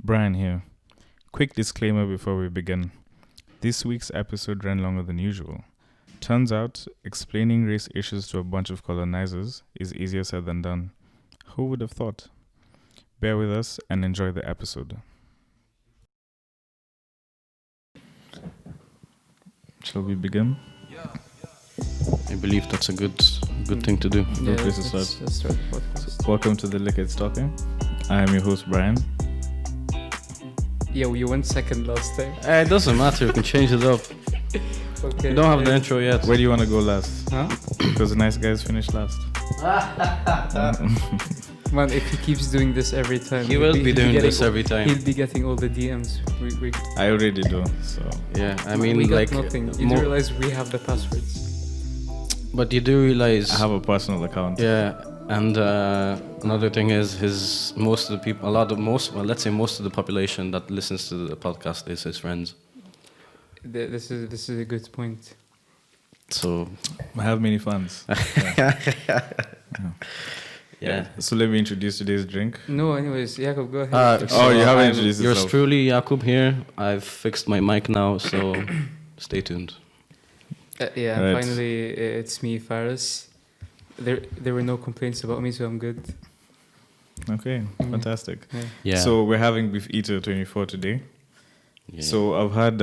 Brian here. Quick disclaimer before we begin. This week's episode ran longer than usual. Turns out, explaining race issues to a bunch of colonizers is easier said than done. Who would have thought? Bear with us and enjoy the episode. Shall we begin? I believe that's a good thing to do. Good place to start. Let's start the podcast. Welcome to the Lick It's Talking. I am your host, Brian. Yeah, you went second last time. It doesn't matter, we can change it up. Okay. We don't have the intro yet. Where do you want to go last? Huh? Because the nice guys finished last. Man, if he keeps doing this every time, He will be doing this every time. He'll be getting all the DMs. I already do, so... Yeah, I mean, we got like... nothing. You do realize we have the passwords. But you do realize... I have a personal account. Yeah, and another thing is most of the population that listens to the podcast is his friends. This is a good point. So... I have many fans. Yeah. So let me introduce today's drink. No, anyways, Jacob, go ahead. You haven't introduced yours yourself. truly, Jakub here. I've fixed my mic now, so stay tuned. Yeah, Right. finally, it's me, Faris. There were no complaints about me, so I'm good. Okay, fantastic. Yeah. So we're having Beef Eater 24 today. Yeah. So I've had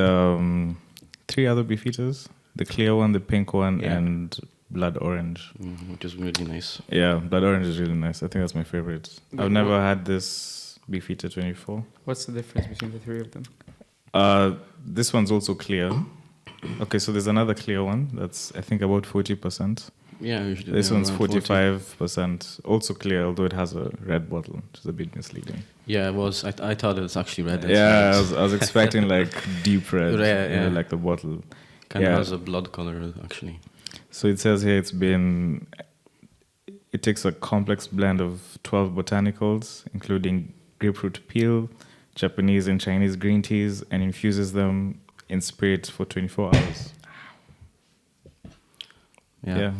3 other Beef Eaters. The clear one, the pink one, and blood orange. Which is really nice. Yeah, blood orange is really nice. I think that's my favorite. I've never had this Beef Eater 24. What's the difference between the three of them? This one's also clear. Okay, so there's another clear one that's, I think, about 40%. Yeah, usually This one's around 45%, also clear, although it has a red bottle, which is a bit misleading. Yeah, it was. I thought it was actually red. Yeah, I was expecting like deep red, Yeah. like the bottle. Kind of has a blood color, actually. So it says here it takes a complex blend of 12 botanicals, including grapefruit peel, Japanese and Chinese green teas, and infuses them in spirit for 24 hours. Yeah.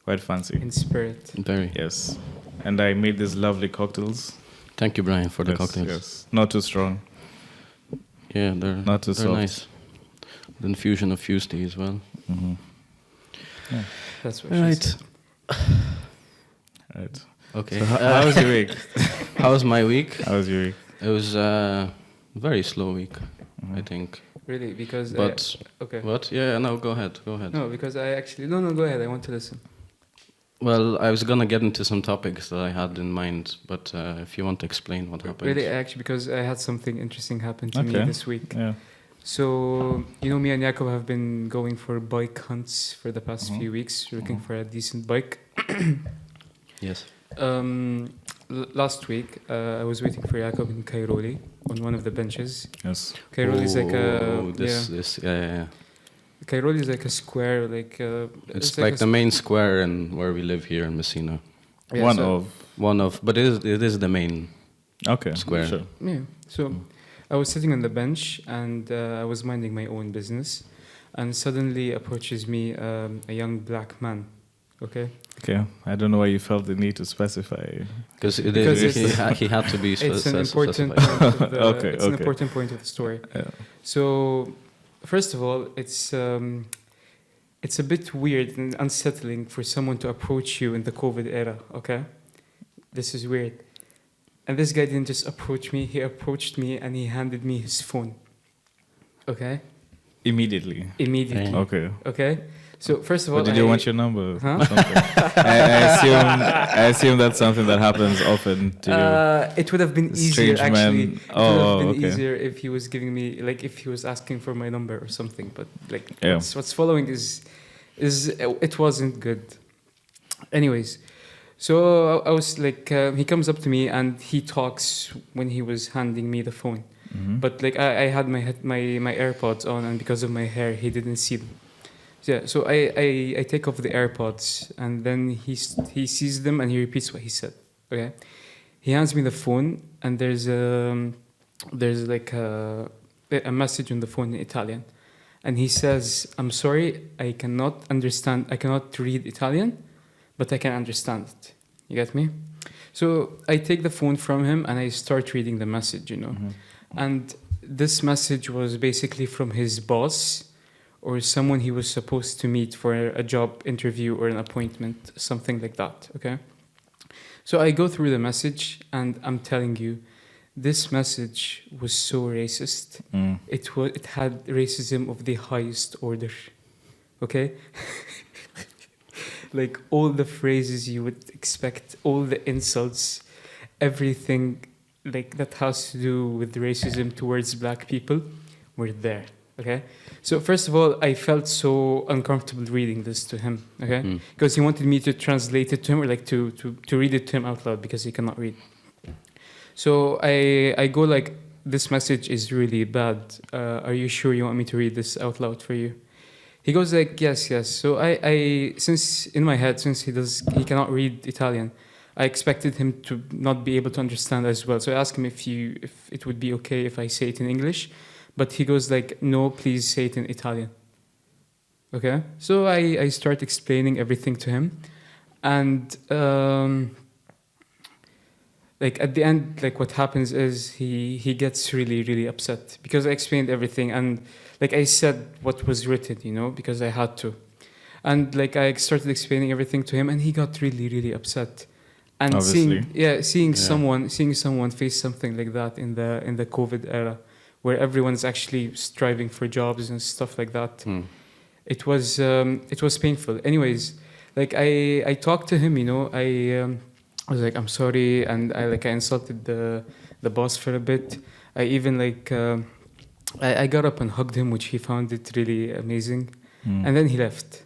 Quite fancy. In spirit. Very. Yes. And I made these lovely cocktails. Thank you, Brian, for the cocktails. Yes. Not too strong. Yeah, they're Not too soft. nice. The infusion of fused tea as well. Mm-hmm. Yeah. That's what she said. Right. Okay. So how was your week? How was my week? How was your week? It was a very slow week, I think. Really? Because... But... okay. What? Yeah, no, go ahead. No, because I actually... No, go ahead. I want to listen. Well, I was going to get into some topics that I had in mind, but if you want to explain what happened. Really, actually, because I had something interesting happen to me this week. Yeah. So, me and Jacob have been going for bike hunts for the past few weeks, looking for a decent bike. Yes. Last week, I was waiting for Jacob in Kairoli on one of the benches. Yes. Kairoli is like a... Yeah. Kairoli is like a square, It's like the main square and where we live here in Messina. Yeah, One of, but it is the main square. Sure. Yeah, so I was sitting on the bench and I was minding my own business, and suddenly approaches me a young black man. Okay, I don't know why you felt the need to specify. Because he had to be it's an important specified. point of an important point of the story. Yeah. So, first of all, it's a bit weird and unsettling for someone to approach you in the COVID era. Okay, this is weird. And this guy didn't just approach me; he approached me and he handed me his phone. Okay. Immediately. Okay. So first of all, did you want your number? Huh? I assume that's something that happens often to you. It would have been easier actually. Man. It would have been okay. easier if he was giving me if he was asking for my number or something. But Yeah. what's following is it wasn't good. Anyways, so I was he comes up to me and he talks when he was handing me the phone. Mm-hmm. But I had my AirPods on, and because of my hair, he didn't see them. Yeah, so I take off the AirPods, and then he sees them and he repeats what he said. Okay, he hands me the phone, and there's a message on the phone in Italian, and he says, "I'm sorry, I cannot read Italian, but I can understand it." You get me? So I take the phone from him and I start reading the message, And this message was basically from his boss or someone he was supposed to meet for a job interview or an appointment, something like that, okay? So I go through the message and I'm telling you, this message was so racist. It had racism of the highest order, okay? Like all the phrases you would expect, all the insults, everything like that has to do with racism towards black people were there, okay? So first of all, I felt so uncomfortable reading this to him, okay? Because he wanted me to translate it to him or like to read it to him out loud because he cannot read. So I go like, this message is really bad. Are you sure you want me to read this out loud for you? He goes like, yes. So I since in my head, since he cannot read Italian, I expected him to not be able to understand as well. So I asked him if it would be okay if I say it in English, but he goes like, no, please say it in Italian. Okay. So I start explaining everything to him, and like at the end, like what happens is he gets really, really upset because I explained everything and like I said what was written, because I had to. And like I started explaining everything to him and he got really, really upset. And Obviously. seeing someone face something like that in the COVID era where everyone's actually striving for jobs and stuff like that. It was painful. Anyways, like I talked to him, I was like, I'm sorry, and I insulted the boss for a bit. I even I got up and hugged him, which he found it really amazing. And then he left.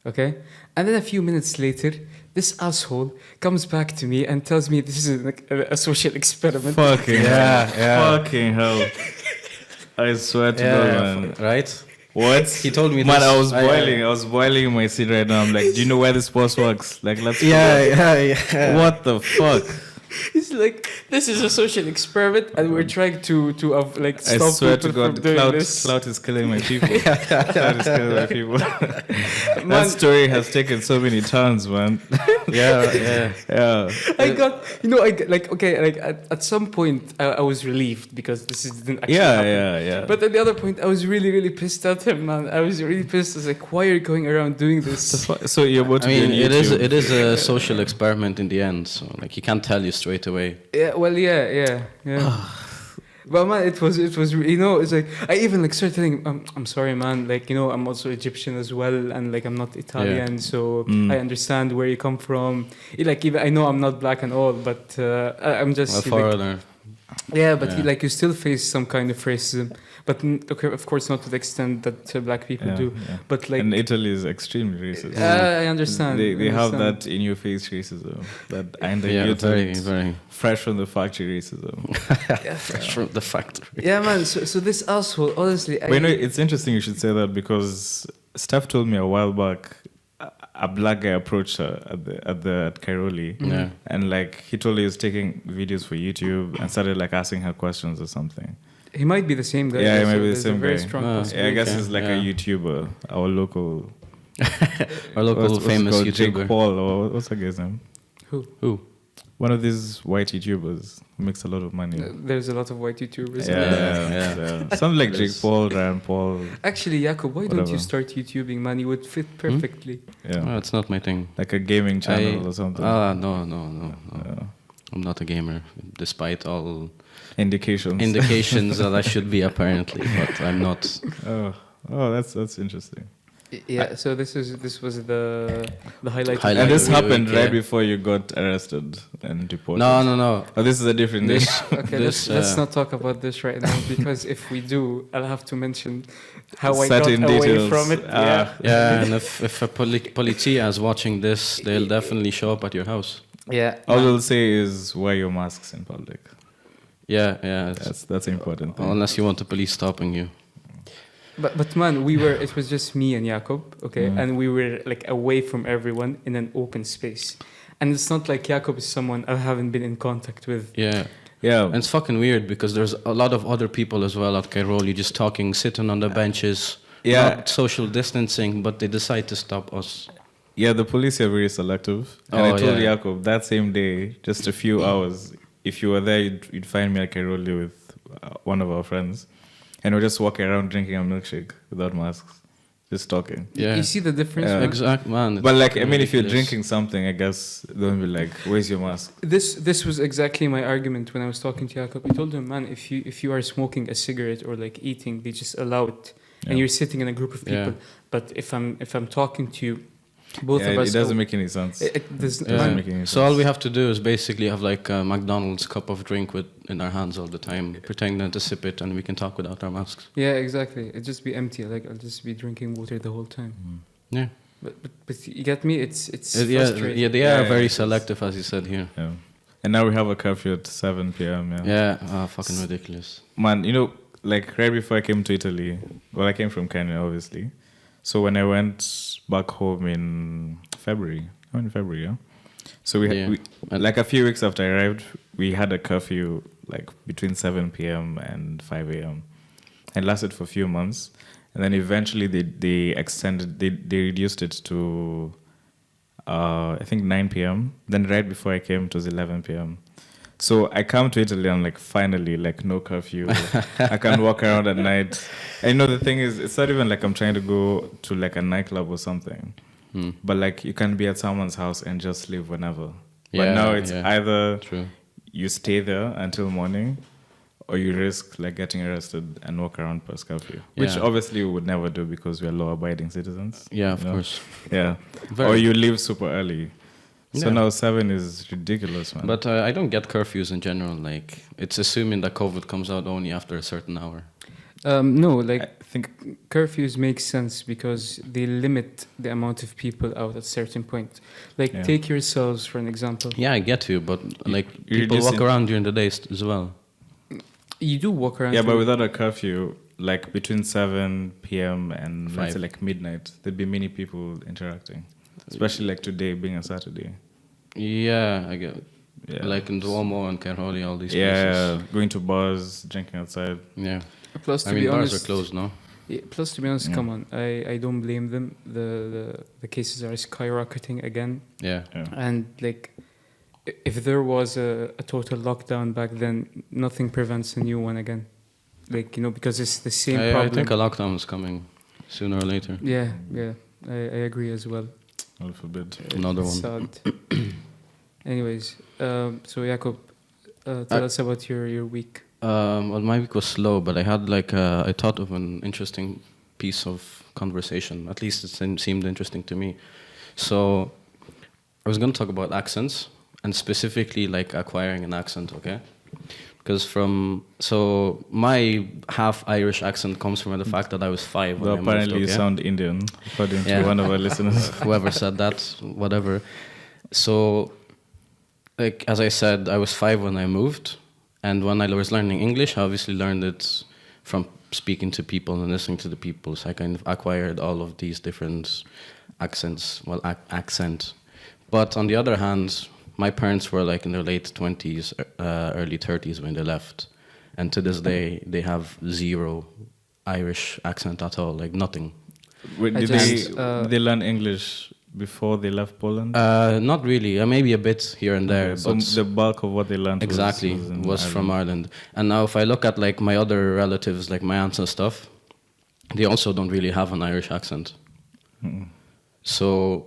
Okay? And then a few minutes later, this asshole comes back to me and tells me this is a social experiment. Fucking hell. Fucking hell. I swear to God, man. Right? What? He told me Man, this. I was boiling in my seat right now. I'm like, do you know where this boss works? Like, let's go. Yeah. What the fuck? He's like, this is a social experiment, and we're trying to I stop swear people to God, from doing this. clout is killing my people. Clout is killing my people. That story has taken so many turns, man. Yeah. I got at some point I was relieved because this didn't actually happen. Yeah. But at the other point, I was really, really pissed at him, man. I was really pissed. I was like, why are you going around doing this? So you're about to be on YouTube. it is a social experiment in the end. So like he can't tell you straight away. Yeah, well, yeah. But man, it was it's like I even started telling him, I'm sorry, man. I'm also Egyptian as well, and I'm not Italian, so I understand where you come from. Even I know I'm not black and all, but I'm just A foreigner. you still face some kind of racism, but of course not to the extent that black people do. Yeah. But and Italy is extremely racist. I understand. They have that in your face racism, that very, very fresh from the factory racism. fresh from the factory. Yeah, man. So this asshole, honestly. But it's interesting you should say that because Steph told me a while back. A black guy approached her at Kairoli, and he told her he was taking videos for YouTube and started asking her questions or something. He might be the same guy. Yeah, he might be the same very guy. Strong I guess he's a YouTuber, our local famous called? YouTuber. Jake Paul, or what's that guy's name? Who? One of these white YouTubers who makes a lot of money. There's a lot of white YouTubers. Yeah. Something like Jake Paul, Ryan Paul. Actually, Jakob, why don't you start YouTubing, man? You would fit perfectly. Yeah. Oh, it's not my thing. Like a gaming channel or something. No. I'm not a gamer, despite all indications that I should be apparently, but I'm not. Oh, that's interesting. Yeah, so this was the highlight. And this happened right before you got arrested and deported. No. Oh, this is a different dish. Okay, let's not talk about this right now because if we do, I'll have to mention how I certain got away details. from it. And if a policia is watching this, they'll definitely show up at your house. Yeah. All we'll say is wear your masks in public. Yeah. That's important thing. Unless you want the police stopping you. But man, it was just me and Jakob, okay? And we were away from everyone in an open space. And it's not like Jakob is someone I haven't been in contact with. Yeah. Yeah. And it's fucking weird because there's a lot of other people as well at Kairoli just talking, sitting on the benches, not social distancing, but they decide to stop us. Yeah, the police are very selective. And I told Jakob that same day, just a few hours, if you were there, you'd find me like I rolled you with one of our friends. And we're just walking around drinking a milkshake without masks. Just talking. Yeah. You see the difference, Yeah. man? Exact, man. But like, I mean, if you're ridiculous. drinking something, I guess they'll be like, "Where's your mask?" This was exactly my argument when I was talking to Jakob. I told him, man, if you are smoking a cigarette or like eating, they just allow it, and Yeah. you're sitting in a group of people. Yeah. But if I'm talking to you, both Yeah, of us, it doesn't make any sense. It does, It doesn't man, make any sense. So all we have to do is basically have like a McDonald's cup of drink in our hands all the time, pretending to sip it, and we can talk without our masks. yeah, exactly. It'd just be empty. Like I'll just be drinking water the whole time. Yeah. But you get me? It's Yeah, frustrating. yeah, they Yeah, are yeah, very it's- selective, as you said here. Yeah. And now we have a curfew at 7 p.m. Yeah. Yeah, fucking ridiculous. Man, like right before I came to Italy, well, I came from Kenya, obviously. So when I went back home in February, yeah. So we like a few weeks after I arrived, we had a curfew like between 7 p.m. and 5 a.m. It lasted for a few months, and then eventually they reduced it to I think 9 p.m. Then right before I came, it was 11 p.m. So I come to Italy and like finally like no curfew. I can walk around at night. And the thing is, it's not even like I'm trying to go to like a nightclub or something. But like you can be at someone's house and just leave whenever. But now it's either True. you stay there until morning, or you risk like getting arrested and walk around past curfew, which Yeah. obviously we would never do because we are law-abiding citizens. Yeah, of you know? course. Yeah, Very. or you leave super early. So Yeah. now 7 is ridiculous, man. But I don't get curfews in general. Like, it's assuming that COVID comes out only after a certain hour. No, like I think curfews make sense because they limit the amount of people out at a certain point. Like, Yeah. take yourselves for an example. Yeah, I get you, but like you people walk reducing- around during the day as well. You do walk around. yeah, but to- without a curfew, like between 7 p.m. and let's 5. say like midnight, there'd be many people interacting, especially like today being a Saturday. Yeah, I get. Yeah. Like in Duomo and Kerholi, all these Yeah, places. going to bars, drinking outside. Yeah. Plus, to I mean, be bars honest, are closed now. Yeah, plus, to be honest, Yeah. come on, I don't blame them. The cases are skyrocketing again, Yeah. Yeah. and like, if there was a total lockdown back then, nothing prevents a new one again. Like, because it's the same I problem. think a lockdown is coming sooner or later. Yeah, I agree as well. God forbid. Another It's one. sad. Anyways, so Jakob, tell us about your week. Well, my week was slow, but I had I thought of an interesting piece of conversation. At least it seemed interesting to me. So I was going to talk about accents, and specifically like acquiring an accent, okay? Because my half Irish accent comes from the fact that I was 5 when Though I moved, apparently you okay? sound Indian, according Yeah. to one of our listeners. Whoever said that, whatever. So, like as I said, I was 5 when I moved, and when I was learning English, I obviously learned it from speaking to people and listening to the people. So I kind of acquired all of these different accents, accent. But on the other hand, my parents were like in their late 20s, early 30s when they left, and to this day they have zero Irish accent at all, like nothing. Wait, I did just, they learn English before they left Poland? Not really. Maybe a bit here and there, So but the bulk of what they learned exactly was from Ireland. And now, if I look at like my other relatives, like my aunts and stuff, they also don't really have an Irish accent. So,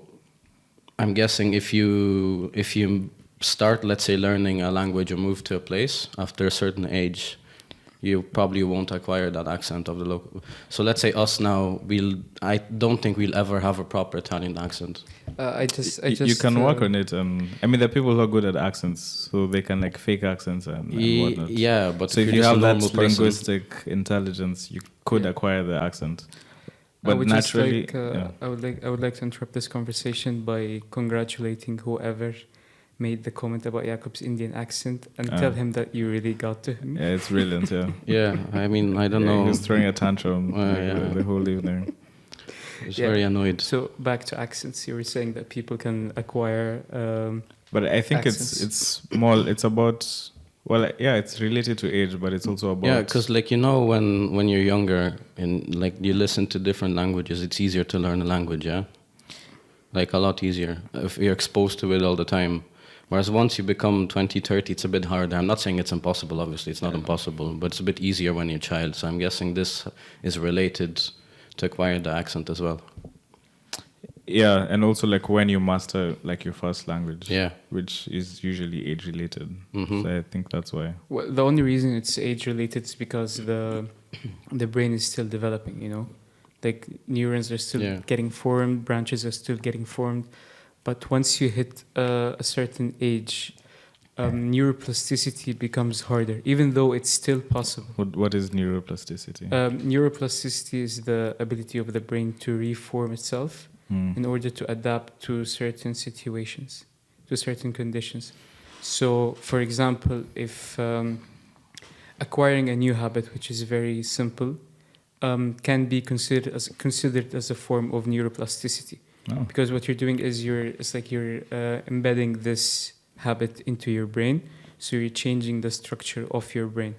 I'm guessing if you start, let's say, learning a language or move to a place after a certain age, you probably won't acquire that accent of the local. So let's say us now, I don't think we'll ever have a proper Italian accent. I just you can work on it. I mean, there are people who are good at accents, so they can like fake accents and whatnot. Yeah, but So if you're you just a have that normal person- linguistic intelligence, you could acquire the accent. I But would naturally, just like, I would like to interrupt this conversation by congratulating whoever made the comment about Jakob's Indian accent and tell him that you really got to him. yeah, it's brilliant. Yeah, Yeah, I mean, I don't Yeah, know. He was throwing a tantrum yeah. the whole evening. I was Yeah. very annoyed. So back to accents, you were saying that people can acquire. But I think Accents. it's more. It's about. Well, yeah, it's related to age, but it's also about. Yeah, because like when you're younger and like you listen to different languages, it's easier to learn a language. Yeah. like a lot easier if you're exposed to it all the time. Whereas once you become 20, 30, it's a bit harder. I'm not saying it's impossible, obviously, it's not impossible, but it's a bit easier when you're a child. So I'm guessing this is related to acquire the accent as well. Yeah, and also like when you master like your first language, Yeah. which is usually age related. Mhm. So I think that's why. Well, the only reason it's age related is because the brain is still developing. You know, like neurons are still Yeah. getting formed, branches are still getting formed, but once you hit a certain age, neuroplasticity becomes harder, even though it's still possible. What is neuroplasticity? Neuroplasticity is the ability of the brain to reform itself in order to adapt to certain situations, to certain conditions. So, for example, if acquiring a new habit, which is very simple, can be considered as a form of neuroplasticity, because what you're doing is it's like you're embedding this habit into your brain, so you're changing the structure of your brain.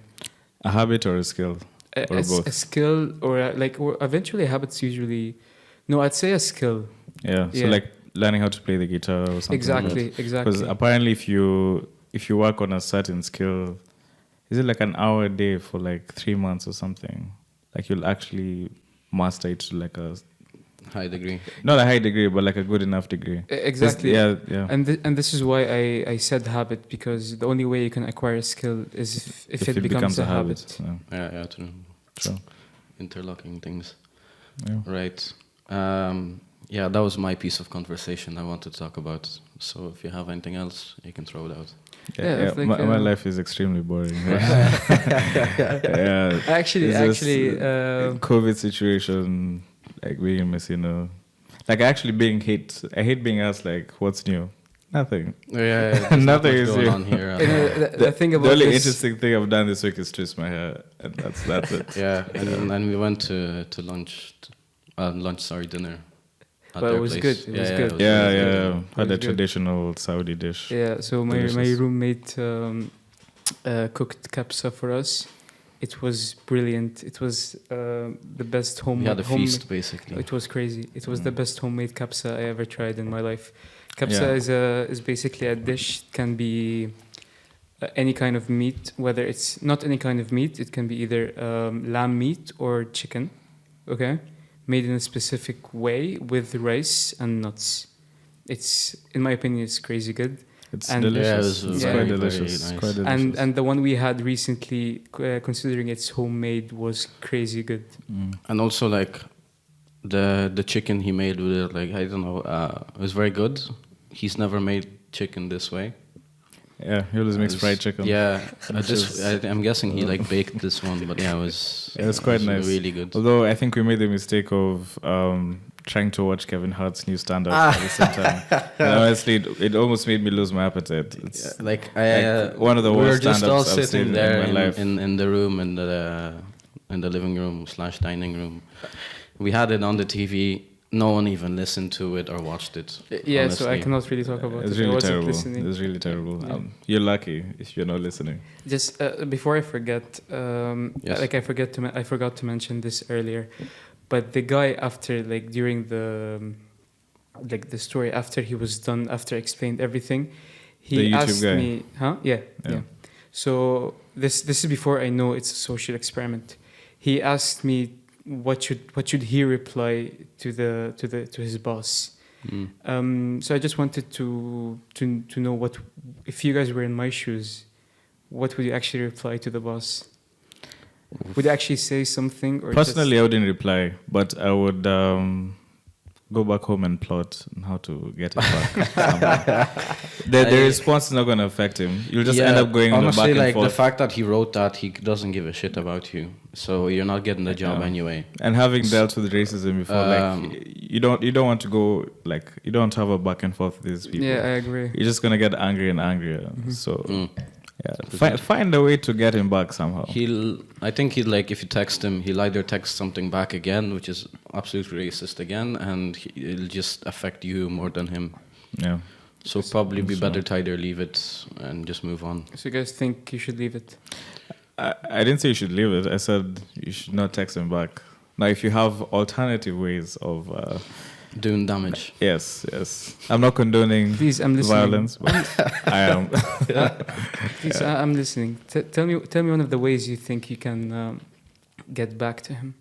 A habit or a skill? Or both? A skill, or eventually habits usually. No, I'd say a skill. Yeah. So like learning how to play the guitar or something. Exactly. Because apparently, if you work on a certain skill, is it like an hour a day for like 3 months or something? Like you'll actually master it to like a high degree. Not a high degree, but like a good enough degree. Exactly. Yeah. And this is why I said habit, because the only way you can acquire a skill is if it becomes a habit. Yeah, true. True. Interlocking things. Yeah. Right. Yeah, that was my piece of conversation I wanted to talk about. So if you have anything else, you can throw it out. Yeah. Like, my life is extremely boring. Actually, COVID situation, like being in Messina, like actually I hate being asked like, what's new? Nothing. Yeah, nothing is going new. on here. The thing about the only this, interesting thing I've done this week is twist my hair, and that's it. Yeah, and then we went to lunch, dinner. At But their it was place. good. It was good. Yeah. Had a was good. traditional Saudi dish. Yeah, so my Delicious. roommate cooked kapsa for us. It was brilliant. It was the best We homemade. had a feast, basically. It was crazy. It was the best homemade kapsa I ever tried in my life. Kapsa is basically a dish. It can be any kind of meat, whether it's not any kind of meat. It can be either lamb meat or chicken. Okay, made in a specific way with rice and nuts. It's, in my opinion, it's crazy good. It's And- delicious. Yeah, it was It's very, quite very delicious. nice. Quite delicious. And the one we had recently, considering it's homemade, was crazy good. And also, like, the chicken he made with it, like, I don't know, it was very good. He's never made chicken this way. Yeah, he always makes It was- fried chicken. Yeah, Which is- I'm guessing he like baked this one, but yeah, it was. It was quite nice. Really good. Although I think we made the mistake of trying to watch Kevin Hart's new stand-up at the same time. And honestly, it almost made me lose my appetite. It's Like one of the we were worst just all stand-ups I've sitting seen there in my life. in the room in the living room / dining room. We had it on the TV. No one even listened to it or watched it. Yeah, so I honestly. cannot really talk about It's it. I really wasn't terrible. listening. It's really terrible. Yeah. You're lucky if you're not listening. Just before I forget, Yes. I forgot to mention this earlier, but the guy after, like, during the story, after he was done, after I explained everything, The he YouTube asked guy. me, Yeah. So this is before I know it's a social experiment. He asked me what should he reply to his boss. So I just wanted to know what, if you guys were in my shoes, what would you actually reply to the boss? Would you actually say something, or Personally, I wouldn't reply, but I would go back home and plot on how to get it back. the response is not going to affect him. You'll just end up going honestly, back and like forth. the fact that he wrote that, he doesn't give a shit about you, so you're not getting the job anyway. And having dealt with racism before, like you don't want to go, like, you don't want to have a back and forth with these people. Yeah, I agree. You're just gonna get angry and angrier. So Mm. find a way to get him back somehow. I think he'll, like, if you text him, he'll either text something back again, which is absolutely racist again, and it'll just affect you more than him. Yeah. So probably be So- better to either leave it and just move on. So you guys think you should leave it? I didn't say you should leave it. I said you should not text him back. Now, if you have alternative ways of Doing damage. Yes. I'm not condoning Please, I'm listening. violence, but I am. Please, I'm listening. Tell me one of the ways you think you can get back to him.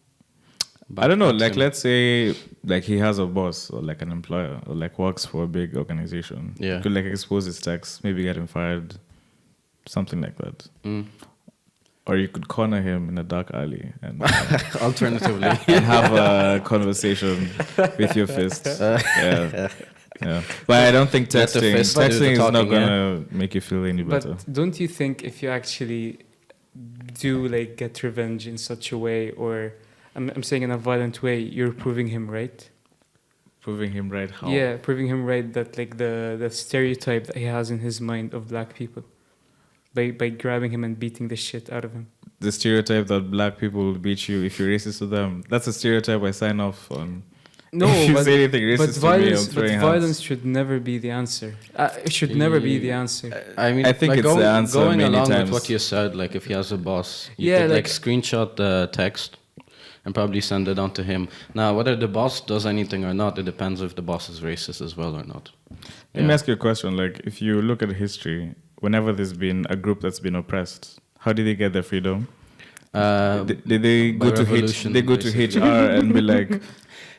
I don't know, Back like him. let's say like he has a boss or like an employer or like works for a big organization. Yeah. Could like expose his tax, maybe get him fired, something like that. Mm. Or you could corner him in a dark alley and, Alternatively. and have a conversation with your fists. Yeah. But I don't think Let the texting fist do the is not talking, gonna make you feel any better. But don't you think if you actually do like get revenge in such a way, or I'm saying in a violent way, you're proving him right? Proving him right how? Yeah, proving him right that like the stereotype that he has in his mind of black people. By grabbing him and beating the shit out of him. The stereotype that black people will beat you if you're racist to them. That's a stereotype I sign off on. No, if you but, say anything racist but to me, I'm violence, throwing hands. violence should never be the answer. It should never be the answer. I mean, I think like it's the answer going many along times. with what you said, like if he has a boss, you Yeah, could like like- screenshot the text and probably send it on to him. Now, whether the boss does anything or not, it depends if the boss is racist as well or not. Let me ask you a question. Like, if you look at history, whenever there's been a group that's been oppressed, how did they get their freedom? Did they by go to revolution, they go to basically. HR and be like,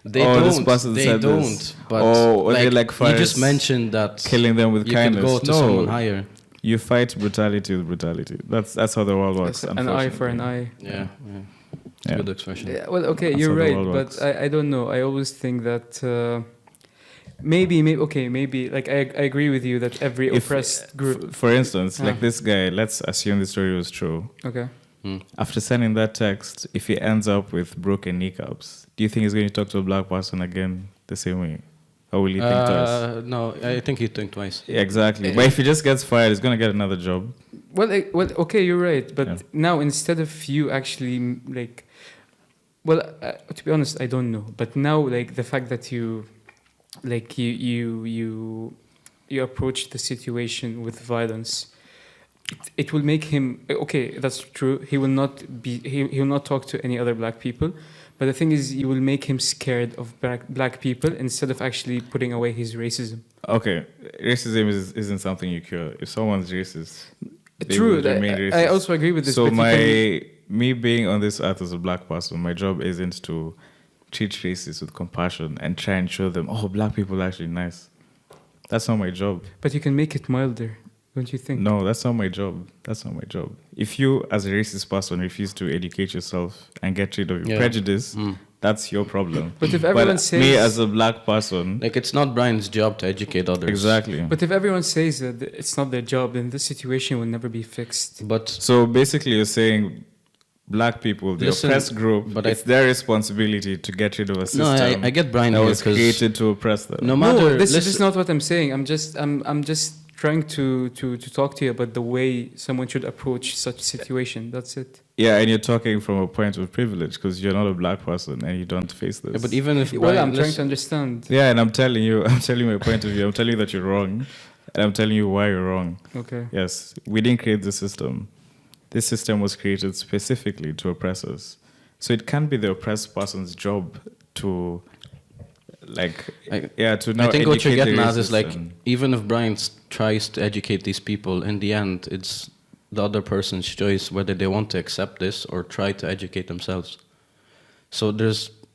They oh, don't. this person they said don't. this. But Or they like you just Faris mentioned that killing them with you kindness? could go to No. someone higher. You fight brutality with brutality. That's how the world works. An eye for an eye. Yeah. It's Yeah. a good expression. Yeah, well, okay, That's you're how the right, world but works. I don't know. I always think that maybe, like I agree with you that every If- oppressed group. For instance, Ah. like this guy, let's assume the story was true. Okay. After sending that text, if he ends up with broken kneecaps, do you think he's going to talk to a black person again the same way? Or will he think twice? No, I think he'd think twice. Yeah, exactly. But if he just gets fired, he's going to get another job. Well, okay, you're right. But Yeah. now instead of you actually like, well, to be honest, I don't know. But now, like the fact that you approach the situation with violence, it will make him okay. That's true. He will not be. He will not talk to any other black people. But the thing is, you will make him scared of black people instead of actually putting away his racism. Okay, racism isn't something you cure. If someone's racist, they True. will remain I racist. also agree with this. So but you can- me being on this earth as a black person, my job isn't to treat racists with compassion and try and show them, oh, black people are actually nice. That's not my job. But you can make it milder, don't you think? No, that's not my job. That's not my job. If you, as a racist person, refuse to educate yourself and get rid of your prejudice, that's your problem. But if everyone says me as a black person, Like, it's not Brian's job to educate others. exactly. But if everyone says that it's not their job, then this situation will never be fixed. But So basically, you're saying black people, the Listen, oppressed group, but it's their responsibility to get rid of a system no, I get Brian that here was because created to oppress them. no matter. No, this is listen- not what I'm saying. I'm just trying to talk to you about the way someone should approach such situation. That's it. Yeah, and you're talking from a point of privilege because you're not a black person and you don't face this. Yeah, but even if Well, Brian, I'm trying to listen- understand. Yeah, and I'm telling you my point of view. I'm telling you that you're wrong, and I'm telling you why you're wrong. Okay. Yes, we didn't create the system. This system was created specifically to oppress us. So it can't be the oppressed person's job to, to now I think what you're educate the getting at is racist like, and- even if Brian tries to educate these people, in the end, it's the other person's choice whether they want to accept this or try to educate themselves. So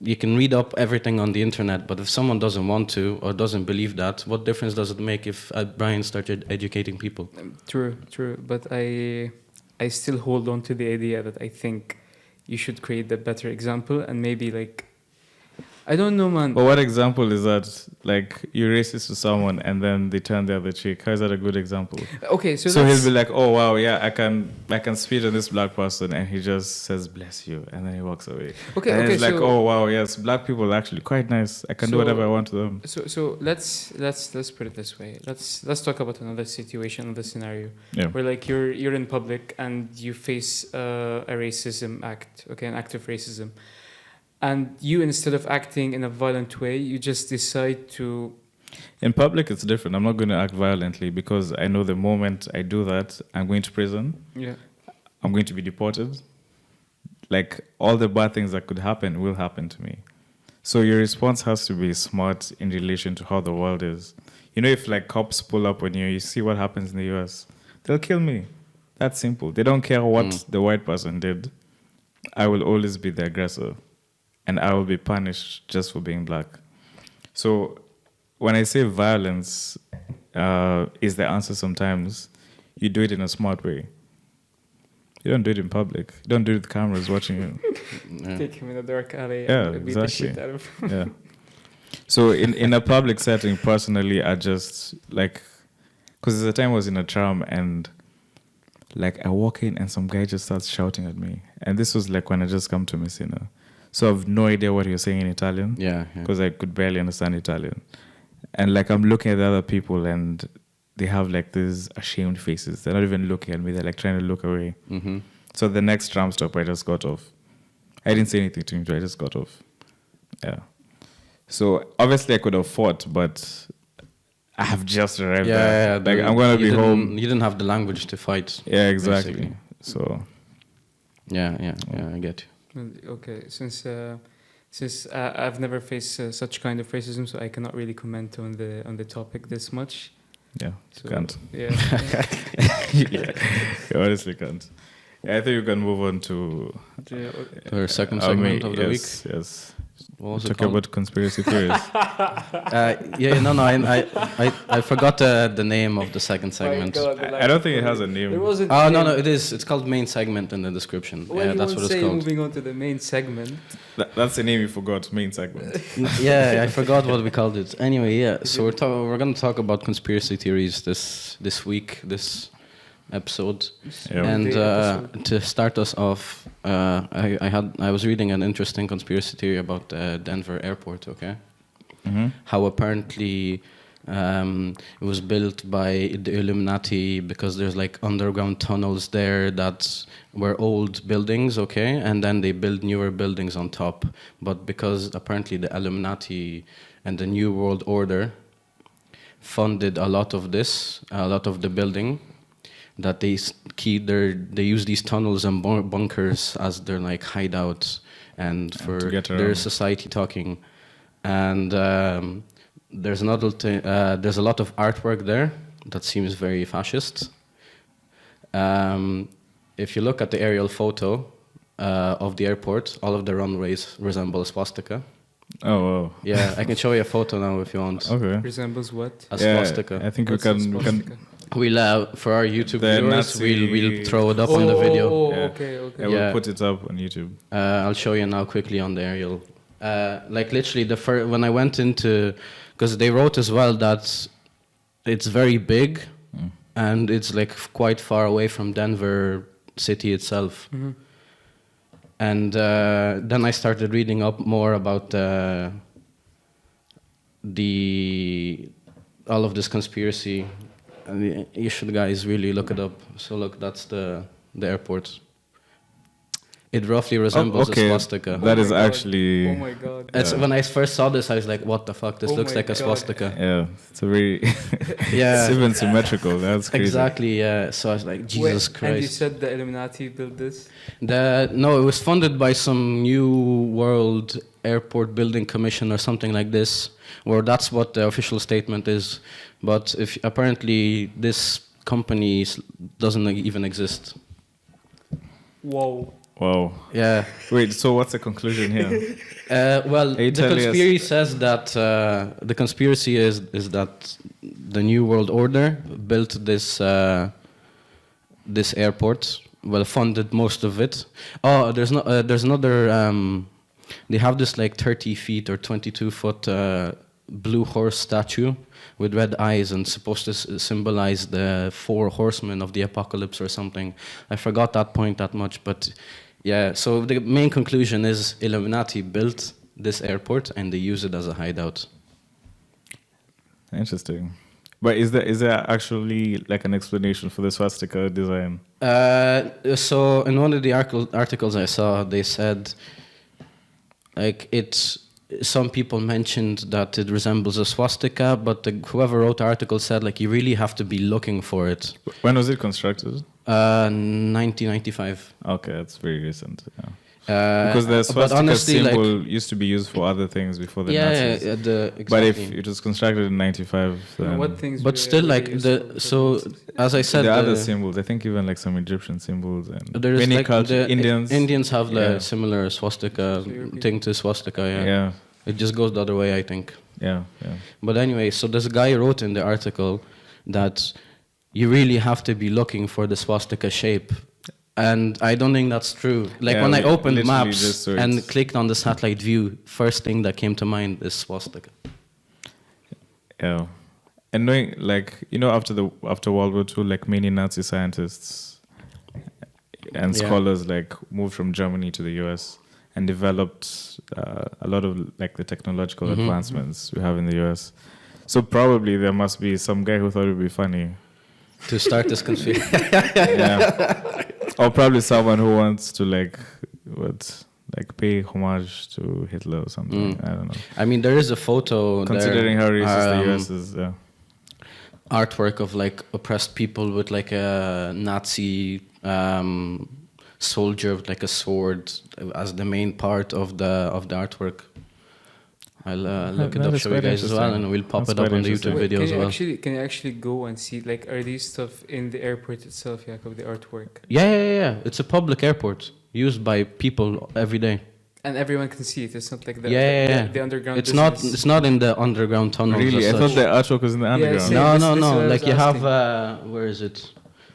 you can read up everything on the internet, but if someone doesn't want to or doesn't believe that, what difference does it make if Brian started educating people? True. But I still hold on to the idea that I think you should create the better example and maybe I don't know, man. But what example is that? Like, you're racist to someone and then they turn the other cheek. How is that a good example? Okay, so So let's- he'll be like, oh, wow, yeah, I can spit on this black person. And he just says, bless you. And then he walks away. And he's like, so- oh, wow, yes, black people are actually quite nice. I can do So- whatever I want to them. So let's put it this way. Let's talk about another situation, another scenario, Yeah. where you're in public and you face a racism act, an act of racism, and you, instead of acting in a violent way, you just decide to. In public, it's different. I'm not going to act violently because I know the moment I do that, I'm going to prison. Yeah. I'm going to be deported. Like, all the bad things that could happen will happen to me. So your response has to be smart in relation to how the world is. You know, if like cops pull up on you, you see what happens in the US, they'll kill me. That's simple. They don't care what the white person did. I will always be the aggressor, and I will be punished just for being black. So when I say violence is the answer sometimes, you do it in a smart way. You don't do it in public. You don't do it with cameras watching you. Take him in a dark alley Yeah, and beat the exactly. shit out of him. Yeah. So in a public setting, personally, I just like, because there's a time I was in a tram and like I walk in and some guy just starts shouting at me. And this was like when I just come to Messina. So I have no idea what he was saying in Italian. Yeah. Because I could barely understand Italian. And like I'm looking at the other people and they have like these ashamed faces. They're not even looking at me. They're like trying to look away. Mm-hmm. So the next tram stop, I just got off. I didn't say anything to him, so I just got off. Yeah. So obviously I could have fought, but I have just arrived there. Like I'm gonna be home. You didn't have the language to fight. Yeah, exactly. Basically. So. Yeah, I get you. Okay, since I've never faced such kind of racism, so I cannot really comment on the topic this much. Yeah, So, you can't. Yeah. Yeah, you honestly can't. Yeah, I think you can move on to Our second segment of the week. Yes. What was it Talking called? about conspiracy theories. I forgot the name of the second segment. I don't think it has a name. There wasn't. Oh no, it is. It's called main segment in the description. Well, Yeah, that's what it's called. Moving on to the main segment. That's the name you forgot. Main segment. Yeah, I forgot what we called it. Anyway, yeah. So we're gonna talk about conspiracy theories this week, this episode. Yeah. And to start us off, I was reading an interesting conspiracy theory about Denver airport. Okay, how apparently it was built by the Illuminati because there's like underground tunnels there that were old buildings. Okay, and then they build newer buildings on top. But because apparently the Illuminati and the New World Order funded a lot of the building, that they use these tunnels and bunkers as their like hideouts and for their society talking. And there's another there's a lot of artwork there that seems very fascist. If you look at the aerial photo of the airport, all of the runways resemble a swastika. Oh, wow. Yeah, I can show you a photo now if you want. Okay. Resembles what? A swastika. I think What's we a can swastika? We'll for our YouTube The viewers, Nazi- we'll throw it up on the video. Oh, Yeah. okay. Yeah, we'll put it up on YouTube. I'll show you now quickly on the aerial. Like literally when I went into, because they wrote as well that it's very big and it's like quite far away from Denver city itself. Mm-hmm. And then I started reading up more about all of this conspiracy. And you should guys really look it up. So look, that's the airport. It roughly resembles a swastika. That is my God. actually. Oh my god. It's, when I first saw this, I was like, "What the fuck? This Oh looks my like a God. swastika." Yeah, it's a very. Yeah. It's even symmetrical. That's crazy. Exactly. Yeah. So I was like, Jesus Wait, and you Christ. said the Illuminati built this? No, it was funded by some New World Airport Building Commission or something like this, or that's what the official statement is. But if apparently this company doesn't even exist. Whoa. Wow. Yeah. Wait. So what's the conclusion here? Well, Are you the telling us- conspiracy says that the conspiracy is that the New World Order built this this airport. Well, funded most of it. Oh, there's another. They have this like 30 feet or 22-foot blue horse statue with red eyes and supposed to symbolize the 4 horsemen of the apocalypse or something. I forgot that point that much, but yeah. So the main conclusion is Illuminati built this airport and they use it as a hideout. Interesting. But is there actually like an explanation for the swastika design? So in one of the articles I saw, they said like it's. Some people mentioned that it resembles a swastika, but whoever wrote the article said like you really have to be looking for it. When was it constructed? 1995. Okay, that's very recent. Yeah. Because the but swastika honestly, symbol used to be used for other things before the Nazis. exactly. But if it was constructed in 95, then What things? But still, were like useful for so, Nazis? as I said, the other symbols, I think even like some Egyptian symbols and there is many like culture, Indians have Yeah. the similar swastika So European. thing to swastika. Yeah. yeah, It just goes the other way, I think. yeah. But anyway, so this guy wrote in the article that you really have to be looking for the swastika shape. And I don't think that's true. Like Yeah, when I we opened literally maps just saw and it. clicked on the satellite view, first thing that came to mind is swastika. Yeah. And knowing, like, after World War II, like many Nazi scientists and Yeah. scholars like moved from Germany to the US and developed a lot of like the technological Mhm. advancements we have in the US. So probably there must be some guy who thought it would be funny. To start this confusion. Yeah. Or probably someone who wants to like pay homage to Hitler or something. I don't know. I mean, there is a photo Considering how there, racist the US is, yeah. artwork of like oppressed people with like a Nazi soldier with like a sword as the main part of the artwork. I'll look it That up, is show you quite guys as well, interesting. and we'll pop That's it up quite on the YouTube interesting. video as well. Can you actually go and see, like, are these stuff in the airport itself, Jakob, the artwork? Yeah. It's a public airport used by people every day. And everyone can see it. It's not like the Yeah. the underground. It's business. not in the underground tunnels. Really? as I thought such. the artwork was in the underground. same. No, This- no, this is what no. I Like was you have, asking. where is it?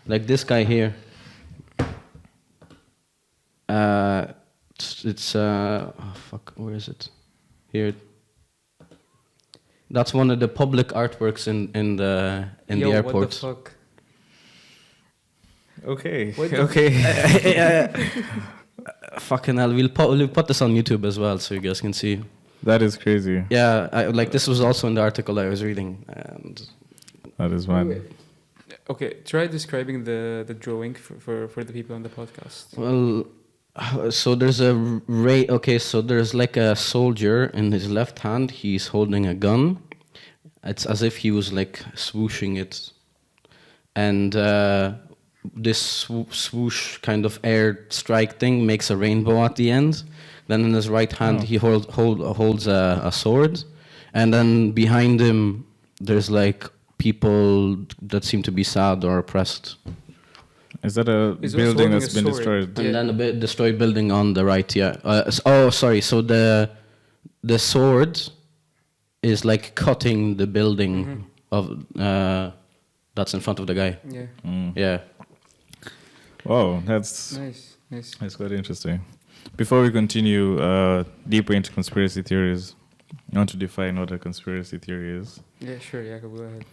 Like this guy here. It's oh fuck, where is it? Here. That's one of the public artworks in the airport. What the fuck? Okay. What the- Okay. Fucking hell, we'll put this on YouTube as well, so you guys can see. That is crazy. Yeah, like this was also in the article I was reading, and That is mad. Okay, try describing the drawing for the people on the podcast. well, so there's a ray. Okay, so there's like a soldier in his left hand. He's holding a gun. It's as if he was like swooshing it, and this swoosh kind of air strike thing makes a rainbow at the end. Then in his right hand he holds a sword, and then behind him there's like people that seem to be sad or oppressed. Is that a He's also building holding that's a been sword. destroyed? Yeah. And then a bit destroyed building on the right, yeah. Sorry. So the sword is like cutting the building of that's in front of the guy. Yeah, Yeah. Wow, that's nice. quite interesting. Before we continue deeper into conspiracy theories, I want to define what a conspiracy theory is. Yeah, sure, Jakob, go ahead.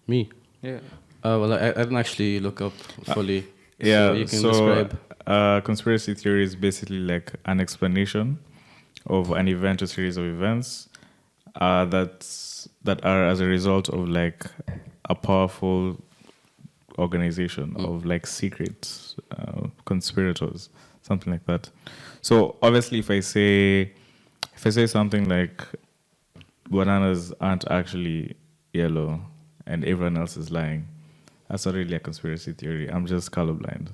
Me. Yeah. Well, I didn't actually look up fully. Yeah, So you can so describe. conspiracy theory is basically like an explanation of an event or series of events that are as a result of like a powerful organization of like secret conspirators, something like that. So obviously, if I say something like bananas aren't actually yellow and everyone else is lying, that's not really a conspiracy theory. I'm just colorblind.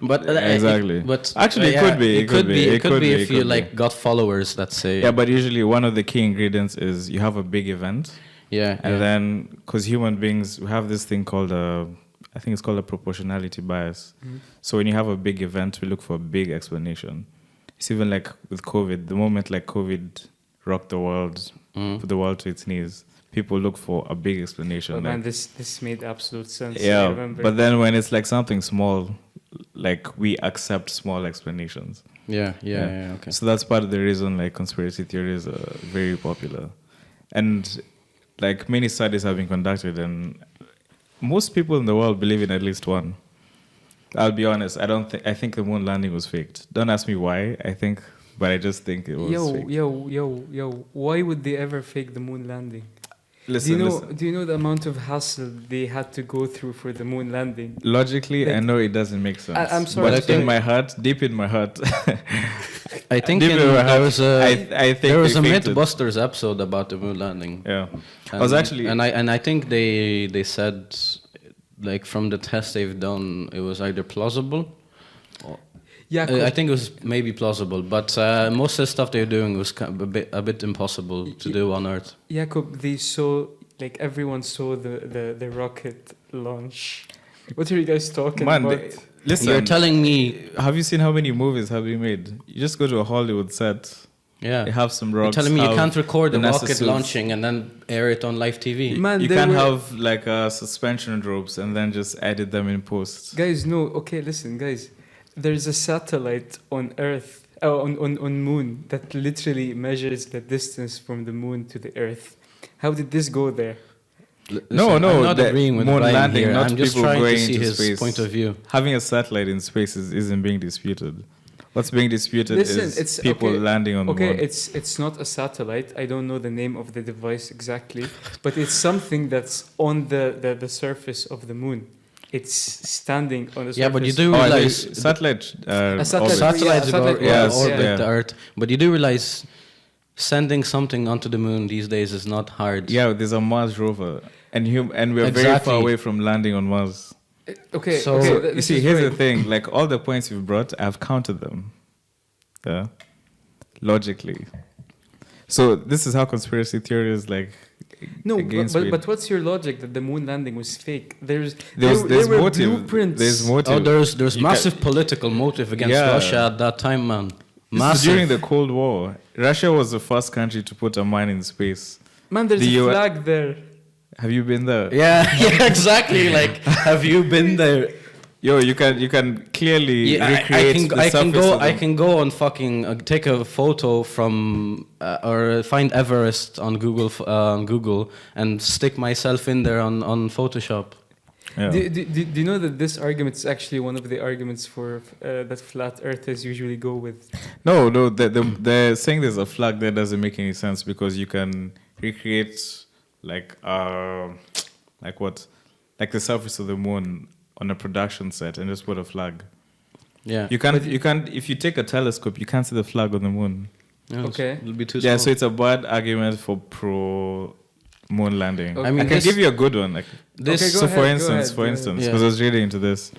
But Exactly. But Actually, it yeah, could be. It could be. It could be if it you could be. like got followers that say. Yeah, but usually one of the key ingredients is you have a big event, Yeah. and then because human beings, we have this thing called I think it's called a proportionality bias. So when you have a big event, we look for a big explanation. It's even like with COVID. The moment like COVID rocked the world, put the world to its knees, people look for a big explanation. Well, like, man, this made absolute sense. I yeah, remember. but then when it's like something small, like we accept small explanations. Yeah. Okay. So that's part of the reason like conspiracy theories are very popular. And like many studies have been conducted and most people in the world believe in at least one. I'll be honest, I think the moon landing was faked. Don't ask me why, but I just think it was faked. Yo, why would they ever fake the moon landing? Listen. Do you know the amount of hassle they had to go through for the moon landing? Logically, Like, I know it doesn't make sense. I'm sorry, But sorry. in my heart, deep in my heart, I think deep in my there heart, was a I think there was a they faked it. MythBusters episode about the moon landing. Yeah. I was actually... and I think they said like from the tests they've done it was either plausible. Or, Yeah, I think it was maybe plausible, but most of the stuff they were doing was a bit impossible to do on Earth. Jacob, they saw, like, everyone saw the rocket launch. What are you guys talking about? Listen, You're telling me... have you seen how many movies have been made? You just go to a Hollywood set. Yeah. They have some rocks. You're telling me you can't record the NASA rocket suits. launching and then air it on live TV? Man, You they can were- have like suspension ropes and then just edit them in post. Guys, no. Okay, listen, guys. There's a satellite on Earth, on Moon, that literally measures the distance from the Moon to the Earth. How did this go there? No, I'm not the agreeing with moon Brian landing, here. not I'm just people trying to going see into his space. point of view. Having a satellite in space isn't being disputed. What's being disputed Listen, is it's people okay, landing on the Okay, moon. it's not a satellite. I don't know the name of the device exactly, but it's something that's on the surface of the Moon. It's standing on the surface. Yeah, but you do I realize... think satellite. A satellite- orbit. Satellites Yeah, satellite Yes, orbit yeah. the Earth, but you do realize sending something onto the moon these days is not hard. Yeah, there's a Mars rover, and we're very Exactly. far away from landing on Mars. Okay, So- okay. You this see, is here's right. the thing: like all the points you've brought, I've counted them. Yeah, logically. So this is how conspiracy theories like. No, against but what's your logic that the moon landing was fake? there's there were motive. blueprints. There's motive. Oh, there's You massive political motive against Yeah. Russia at that time, man. This Massive. is during the Cold War. Russia was the first country to put a man in space. Man, there's The a U- flag there. Have you been there? yeah, exactly. Like, have you been there? Yo, you can clearly Yeah, recreate the surface of I the- can go and fucking take a photo from or find Everest on Google and stick myself in there on Photoshop. Yeah. Do you know that this argument is actually one of the arguments for that flat earthers usually go with? No, they're saying there's a flag that doesn't make any sense because you can recreate like the surface of the moon on a production set and just put a flag. Yeah. You can't if you take a telescope, you can't see the flag on the moon. Yeah, Okay. It'll be too Yeah, small. so it's a bad argument for pro moon landing. Okay. I mean, I can this- give you a good one. Like, this. Okay, go so ahead, for go instance, ahead. Yeah. because I was reading into this.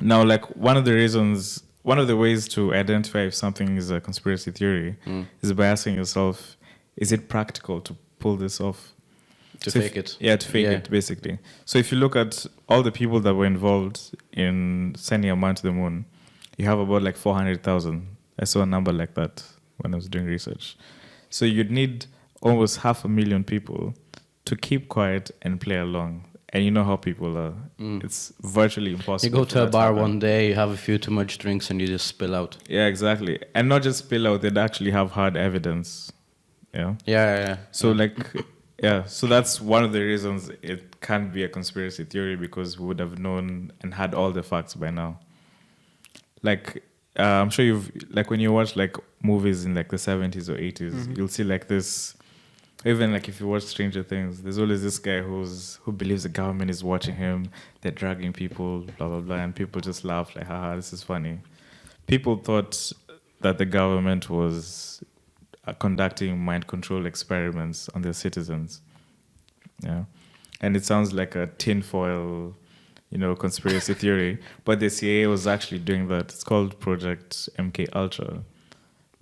Now, like one of the ways to identify if something is a conspiracy theory is by asking yourself, is it practical to pull this off? To So if- fake it. Yeah, to fake Yeah. it, basically. So if you look at all the people that were involved in sending a man to the moon, you have about like 400,000. I saw a number like that when I was doing research. So you'd need almost 500,000 people to keep quiet and play along. And you know how people are. It's virtually impossible. You go for to a that bar happen. one day, you have a few too much drinks, and you just spill out. Yeah, exactly. And not just spill out, they'd actually have hard evidence. Yeah. Yeah. So so that's one of the reasons it can't be a conspiracy theory because we would have known and had all the facts by now. Like, I'm sure you've, like when you watch like movies in like the 70s or 80s, you'll see like this, even like if you watch Stranger Things, there's always this guy who believes the government is watching him, they're dragging people, blah, blah, blah, and people just laugh like, haha, this is funny. People thought that the government was conducting mind control experiments on their citizens. Yeah. And it sounds like a tinfoil, conspiracy theory, but the CIA was actually doing that. It's called Project MK Ultra.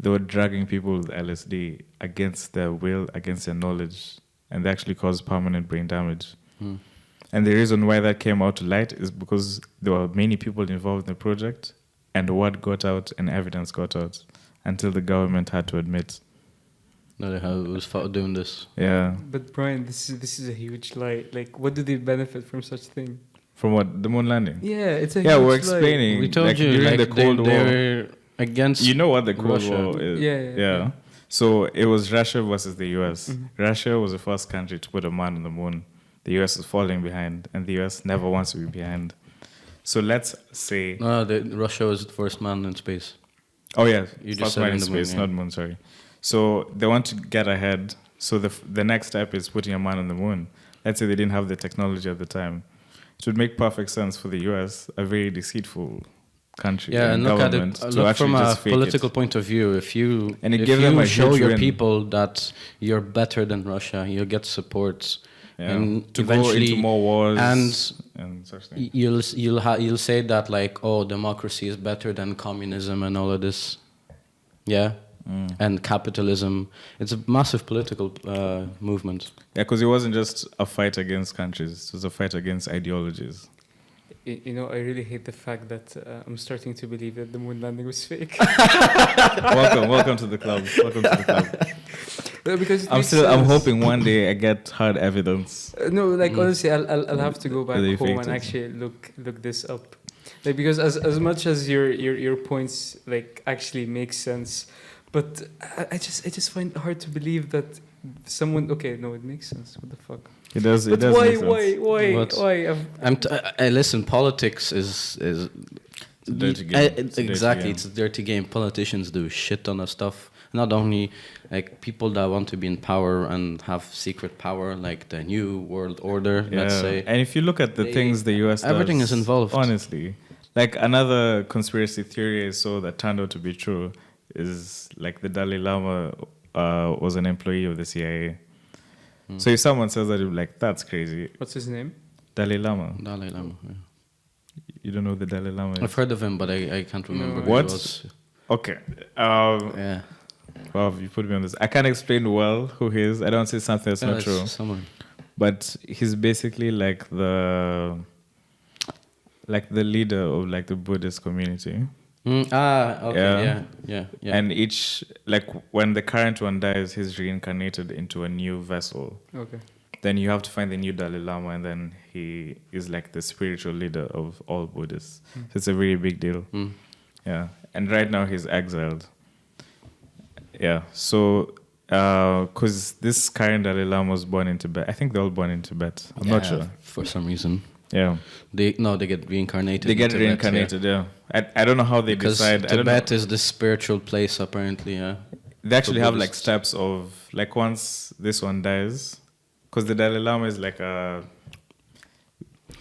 They were dragging people with LSD against their will, against their knowledge, and they actually caused permanent brain damage. And the reason why that came out to light is because there were many people involved in the project, and word got out and evidence got out until the government had to admit. No, they was doing this. Yeah. But Brian, this is a huge lie. Like, what do they benefit from such thing? From what? The moon landing? Yeah, it's a Yeah, huge we're lie. explaining. We told like, you, during like, the Cold they War. were against. You know what the Cold Russia. War is? Yeah. So it was Russia versus the US. Russia was the first country to put a man on the moon. The US is falling behind, and the US never wants to be behind. So let's say... No, Russia was the first man in space. Oh, yeah. You just First said man in in the moon, space, yeah. not moon, sorry. So they want to get ahead. So the next step is putting a man on the moon. Let's say they didn't have the technology at the time. It would make perfect sense for the US, a very deceitful country Yeah, and look at government, it. to Look actually from a just fake political it. point of view. If And it if gave them you a show huge your win. people that you're better than Russia, you get support. and to go eventually into more wars and such things. you'll say that like, oh, democracy is better than communism and all of this, and capitalism. It's a massive political movement. Yeah, because it wasn't just a fight against countries; it was a fight against ideologies. You know, I really hate the fact that I'm starting to believe that the moon landing was fake. welcome to the club. Welcome to the club. Because I'm hoping one day I get hard evidence. No, like honestly, I'll have to go back They home faked and it. actually look this up, like because as much as your points like actually make sense, but I just find it hard to believe that someone. Okay, no, it makes sense. What the fuck? It does. But It does make sense. why? Listen, politics is It's a dirty game. It's a dirty exactly, game. it's a dirty game. Politicians do shit ton of stuff. Not only like people that want to be in power and have secret power, like the New World Order, let's say. And if you look at the things the US does, everything is involved. Honestly, like another conspiracy theory I saw that turned out to be true is like the Dalai Lama was an employee of the CIA. So if someone says that, you're like, that's crazy. What's his name? Dalai Lama. Dalai Lama. Yeah. You don't know who the Dalai Lama is? I've heard of him, but I can't remember who What? he was. Okay. Yeah. Wow, you put me on this. I can't explain well who he is. I don't say something that's not it's true. Someone. But he's basically like the leader of like the Buddhist community. Okay. Yeah. And each, like when the current one dies, he's reincarnated into a new vessel. Okay. Then you have to find the new Dalai Lama, and then he is like the spiritual leader of all Buddhists. So it's a very big deal. Yeah. And right now he's exiled. Yeah. So, because this current Dalai Lama was born in Tibet. I think they're all born in Tibet. I'm not sure. For some reason. Yeah. They get reincarnated. They get in Tibet, reincarnated, yeah. I don't know how they because decide. I don't know. Tibet is the spiritual place, apparently, yeah. They actually for have like Buddhists. steps of, like once this one dies, because the Dalai Lama is like a,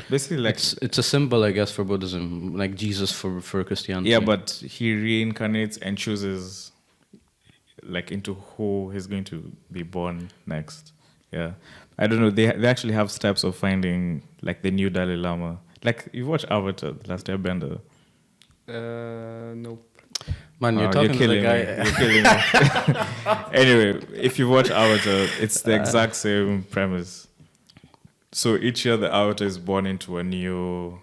basically like, It's a symbol, I guess, for Buddhism, like Jesus for Christianity. yeah, but he reincarnates and chooses like into who he's going to be born next. Yeah. I don't know. They actually have steps of finding like the new Dalai Lama. Like you watch Avatar, The Last Airbender. Nope. Man, you're talking to the guy. You're killing me. Anyway, if you watch Avatar, it's the exact same premise. So each year the Avatar is born into a new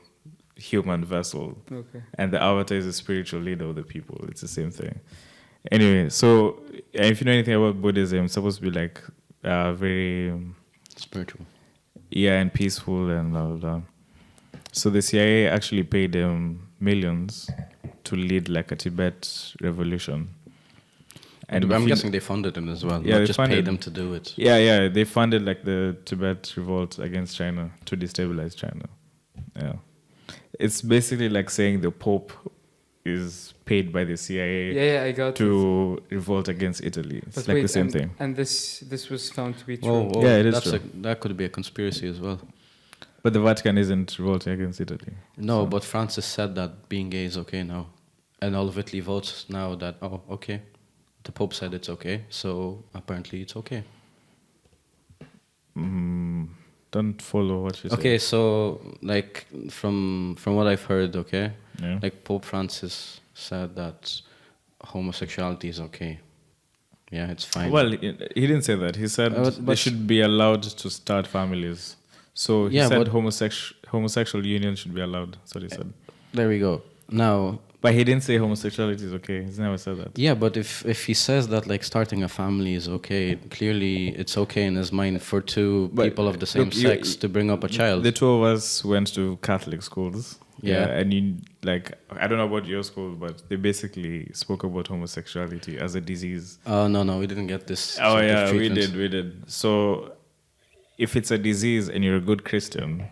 human vessel. Okay. And the Avatar is a spiritual leader of the people. It's the same thing. Anyway, so if you know anything about Buddhism, it's supposed to be like very Spiritual. and peaceful and blah, blah, blah. So the CIA actually paid him millions to lead like a Tibet revolution. And I'm guessing they funded him as well. Yeah, not they just funded- paid him to do it. Yeah, they funded like the Tibet revolt against China to destabilize China. Yeah. It's basically like saying the Pope is paid by the CIA Yeah, I got it. to revolt against Italy. It's But like wait, the same and, thing. And this was found to be true. Whoa. Yeah, it is That's true. that could be a conspiracy as well. But the Vatican isn't revolting against Italy. No, but Francis said that being gay is okay now. And all of Italy votes now that, oh, okay. The Pope said it's okay, so apparently it's okay. Don't follow what you say. Okay, so like from what I've heard, okay, Yeah. like Pope Francis said that homosexuality is okay. Yeah, it's fine. Well, he didn't say that. He said they but- should be allowed to start families. So he Yeah, said but- homosexual union should be allowed. That's what he said. There we go. Now, But he didn't say homosexuality is okay. He's never said that. yeah, but if he says that like starting a family is okay, clearly it's okay in his mind for two But people of the same look, you- sex to bring up a child. The two of us went to Catholic schools. Yeah. And you, like, I don't know about your school, but they basically spoke about homosexuality as a disease. Oh no, we didn't get this. Oh sort of yeah, we treatment. did. So if it's a disease and you're a good Christian,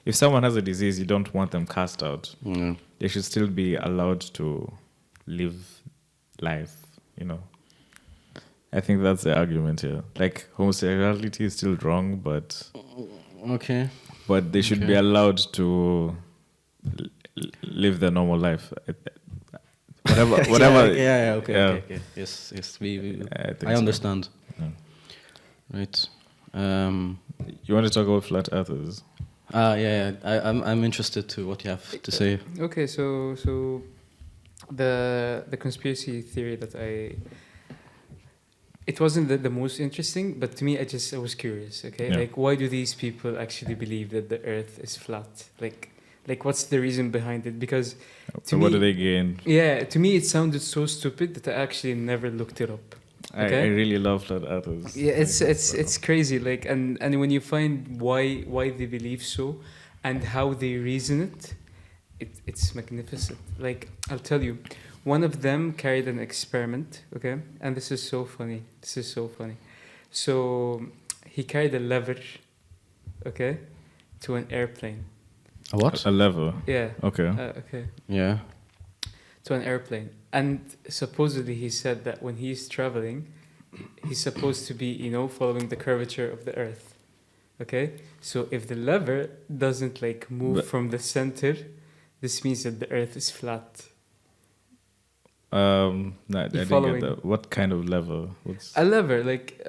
if someone has a disease, you don't want them cast out. Yeah. They should still be allowed to live life, you know. I think that's the argument here. Like homosexuality is still wrong, but Okay. they should be Okay. allowed to live their normal life. Whatever. Yeah. Okay. Yeah. Okay. Yes. I think I so. understand. Yeah. Right. You want to talk about flat earthers? I'm interested to what you have to say. Okay, so the conspiracy theory that it wasn't the most interesting, but to me I was curious. Okay, Yeah. like why do these people actually believe that the Earth is flat? Like what's the reason behind it? Because So what do they gain? yeah, to me it sounded so stupid that I actually never looked it up. I Okay. really love flat earthers. Yeah, it's crazy. Like and when you find why they believe so, and how they reason it's magnificent. Like I'll tell you, one of them carried an experiment. Okay, and this is so funny. So he carried a lever. Okay, to an airplane. A what? A lever. Yeah. Okay. Okay. Yeah. To an airplane. And supposedly he said that when he's traveling, he's supposed to be, following the curvature of the Earth. Okay? So if the lever doesn't like move But- from the center, this means that the Earth is flat. No, I didn't following? get that. What kind of lever? What's A lever, like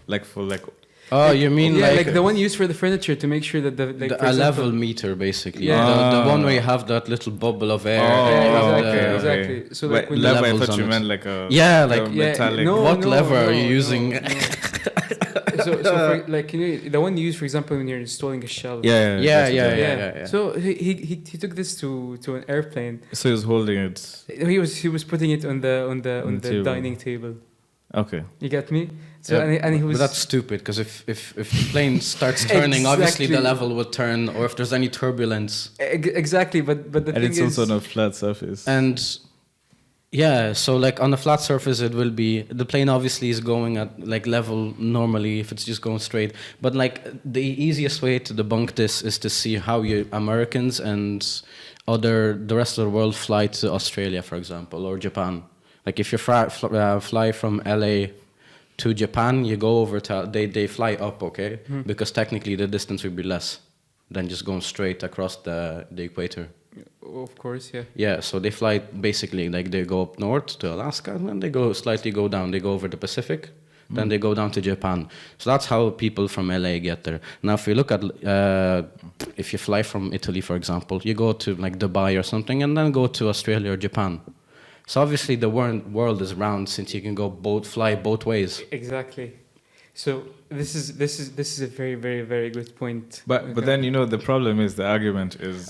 like for like? Oh, you mean yeah, like like the one used for the furniture to make sure that a level meter, basically. Yeah. The one where you have that little bubble of air. Oh, and you have exactly, the- exactly. So like Wait, when lever. I levels thought on you it. meant like a Yeah, like- a Yeah, metallic. no, What no, lever are no, you using? no. so for, like the one you use, for example, when you're installing a shelf. Yeah, Yeah, that's what I- yeah. So he took this to an airplane. So he was holding it. He was putting it on the table. dining table. Okay. You get me? So Yeah. and he was. But that's stupid, because if the plane starts turning, obviously the Exactly. level would turn, or if there's any turbulence. Exactly, but the And thing it's is, also on a flat surface. And yeah, so like on a flat surface, it will be, the plane obviously is going at like level normally if it's just going straight. But like the easiest way to debunk this is to see how you Americans and the rest of the world fly to Australia, for example, or Japan. Like if you fly from LA to Japan, you go over to, they fly up, okay? Because technically the distance would be less than just going straight across the equator. of course, yeah. Yeah, so they fly basically like they go up north to Alaska, and then they go down. They go over the Pacific, then they go down to Japan. So that's how people from LA get there. Now, if you look at if you fly from Italy, for example, you go to like Dubai or something, and then go to Australia or Japan. So obviously the world is round, since you can fly both ways. Exactly. So this is a very, very, very good point. But Okay. then the problem is the argument is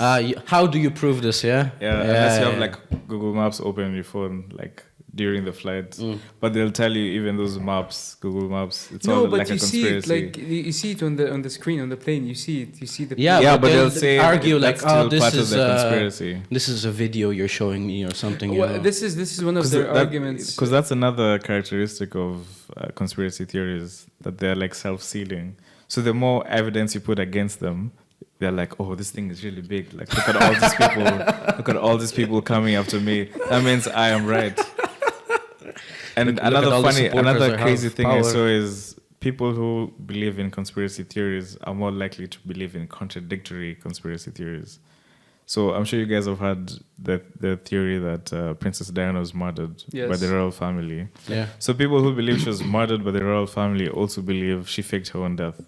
How do you prove this? Yeah. unless you have like Google Maps open on your phone like during the flight, but they'll tell you even those maps, Google Maps, it's all but like a you see it conspiracy. like you see it on the screen on the plane. You see it. You see the Yeah, but they'll say argue that's like, still this part is of the conspiracy. This is a video you're showing me or something. you Well, know. this is one of their arguments. Because that's another characteristic of conspiracy theories, that they're like self-sealing. So the more evidence you put against them, they're like, oh, this thing is really big. Like, look at all these people. Look at all these people coming after me. That means I am right. And Look at all the supporters another that crazy have thing I power. saw is people who believe in conspiracy theories are more likely to believe in contradictory conspiracy theories. So I'm sure you guys have heard the theory that Princess Diana was murdered by Yes. the royal family. Yeah. So people who believe she was murdered by the royal family also believe she faked her own death.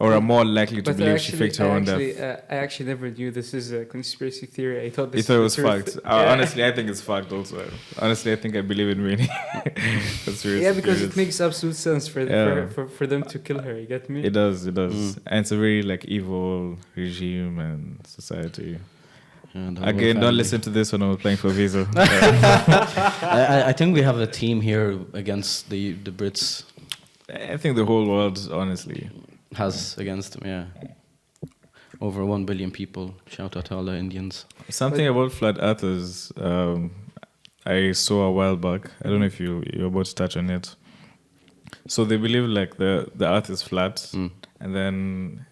Or are more likely to But believe she faked her own death. I actually never knew this is a conspiracy theory. I thought You this thought it was was the truth. fact. Yeah. Honestly, I think it's fact also. Honestly, I think I believe in many conspiracy Yeah, because theories. it makes absolute sense Yeah. for them to kill her. You get me? It does. And it's a very like evil regime and society. And the whole Again, don't family. listen to this when I'm applying for a visa. I think we have a team here against the Brits. I think the whole world, honestly. Has against them, yeah. Over 1 billion people. Shout out to all the Indians. Something about flat earthers I saw a while back. I don't know if you're about to touch on it. So they believe like the earth is flat and then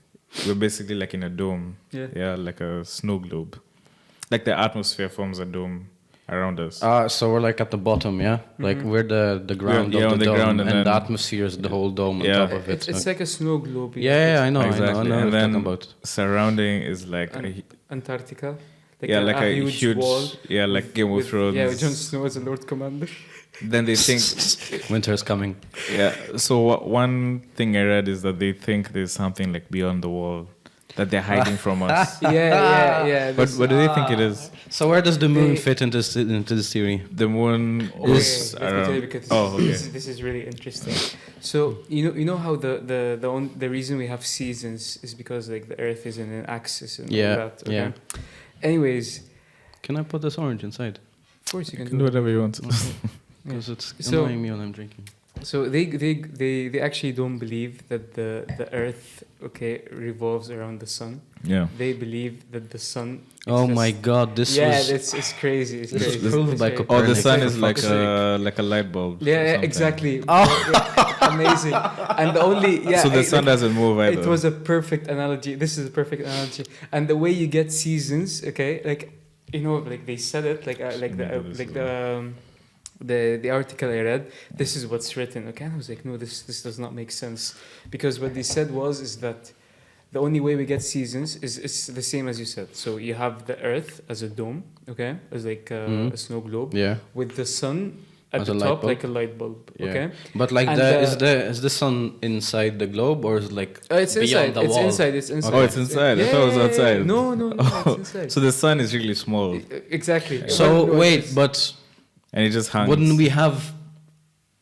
we're basically like in a dome. Yeah. Like a snow globe. Like the atmosphere forms a dome around us. So we're like at the bottom, yeah? Like we're the ground Yeah, of on the the dome, ground, and and the then- atmosphere is the whole dome on Yeah. top of it. It's like a snow globe. yeah, I know, Exactly. I know And what you're then talking about. surrounding is like Antarctica. like a huge wall. yeah, like Game of Thrones. Yeah, Jon Snow as a Lord Commander. Then they think, Winter is coming. yeah. So one thing I read is that they think there's something like beyond the wall that they're hiding from us. Yeah. But what do they think it is? So where does the moon fit into this theory? The moon Okay, is let me tell you around. because Oh, okay. this is really interesting. So you know how the reason we have seasons is because like the Earth is in an axis and Yeah, all that. Okay? yeah. Anyways, Can I put this orange inside? of course you You can can do whatever you want. Because it's So- annoying me when I'm drinking. So they actually don't believe that the Earth revolves around the sun. Yeah. They believe that the sun. is Oh just- my god, this Yeah, was... it's crazy. It's This is crazy. proved It's by crazy. Copernicus. Oh, the sun For is like fuck's a light bulb. or Yeah, something. exactly. Amazing. And the only So the sun doesn't move either. It was a perfect analogy. This is a perfect analogy. And the way you get seasons, like like they said it, the article I read. This is what's written. Okay, and I was like, no, this does not make sense, because what they said is that the only way we get seasons is it's the same as you said. So you have the Earth as a dome, okay, as like a snow globe, Yeah. with the sun at As the a light top bulb? like a light bulb, Yeah. okay. But like And, is the sun inside the globe or is it like It's beyond inside. the It's wall? inside. It's inside. Oh, it's inside. I thought it was outside. No, Oh, it's inside. So the sun is really small Exactly. So What- wait, but and it just hangs. wouldn't we have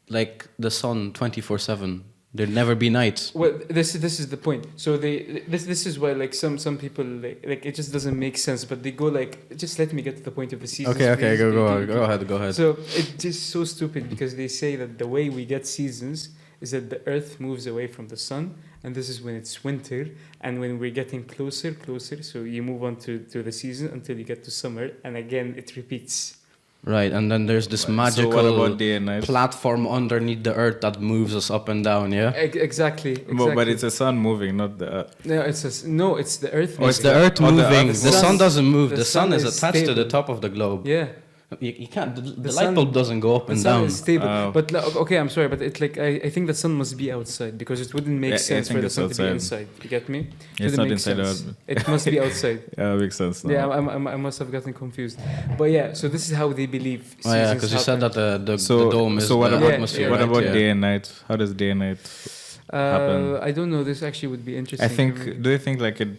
like the sun 24/7? There'd never be night. Well, this is the point. So this is why like some people like it just doesn't make sense. But they go like, just let me get to the point of the season. Okay, go ahead. So it's just so stupid because they say that the way we get seasons is that the Earth moves away from the sun, and this is when it's winter, and when we're getting closer, so you move on to the season until you get to summer, and again it repeats. Right, and then there's this So what magical about day and night? platform underneath the earth that moves us up and down, yeah? Exactly. But it's the sun moving, not the Earth. It's the Earth. Oh, it's the earth Oh, the moving. Earth The is- sun doesn't move. the The sun sun is is attached to the stable. top of the globe. Yeah. You can't. The sun- light bulb doesn't go up The and sun down. is stable, Oh. but okay, I'm sorry, but it like I think the sun must be outside because it wouldn't make Yeah, I sense think for the it's sun to be outside. inside. You get me? It's Shouldn't not make inside sense. out. It must be outside. Yeah, that makes sense. Now. Yeah, I must have gotten confused, but yeah. So this is how they believe. Oh yeah, seasons because you said happen. that the So dome is so what the about atmosphere. what right? about Yeah. day and night? How does day and night happen? I don't know. This actually would be interesting. I think. Do you think like it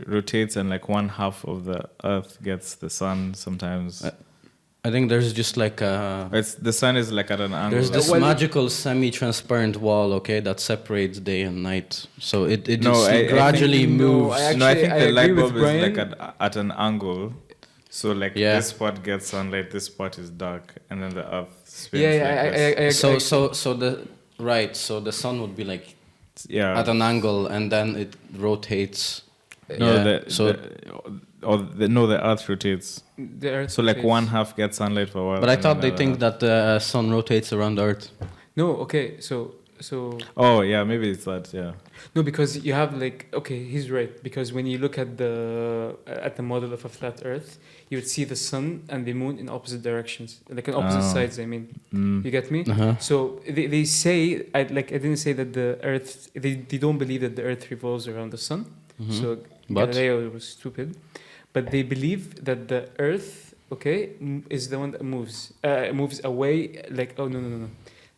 rotates and like one half of the Earth gets the sun sometimes? I think there's just like a. It's the sun is like at an angle. There's this well, magical semi-transparent wall, okay, that separates day and night. So it No, just I gradually think- moves. I no, I think actually- the light agree with bulb is like Brian. at an angle. So like Yeah. this spot gets sunlight, this spot is dark, and then the Earth spins. Yeah, like this. So the sun would be like yeah. at an angle, and then it rotates. No, Yeah, the Earth rotates. the Earth. So like rotates. one half gets sunlight for a while. But I and thought then they the think other that the sun rotates around the Earth. No, okay. So half- Oh yeah, maybe it's that. Yeah. no, because you have like he's right, because when you look at the model of a flat Earth, you would see the sun and the moon in opposite directions, like on opposite Oh. sides. I mean, Mm. you get me? Uh-huh. So they say I didn't say that the Earth. They don't believe that the Earth revolves around the sun. Mhm. So But- Galileo was stupid, but they believe that the Earth, is the one that moves away. Like no.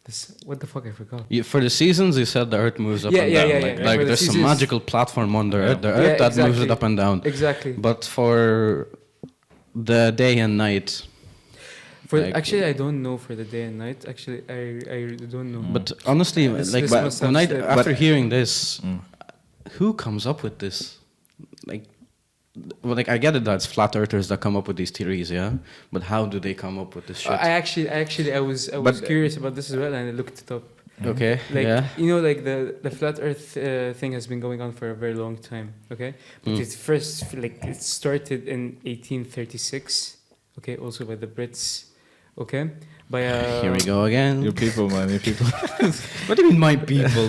This, what the fuck, I forgot. For the seasons, you said the Earth moves up Yeah, and yeah, down. yeah, like yeah. like For the there's some seasons- magical platform on the Yeah. Earth, Yeah, that moves exactly. it up and down. Exactly. But for the day and night, Actually, I don't know for the day and night. Actually, I don't know. but honestly, This- like this but must have when I, slipped. after hearing this, Mm. who comes up with this? Like I get it that it's flat earthers that come up with these theories, yeah. But how do they come up with this shit? I was But- curious about this as well, and I looked it up. Okay, Like yeah. like the flat Earth thing has been going on for a very long time. Okay, but it first it started in 1836. Okay, also by the Brits. Okay, by Here we go again. Your people, man, your people. What do you mean, my people?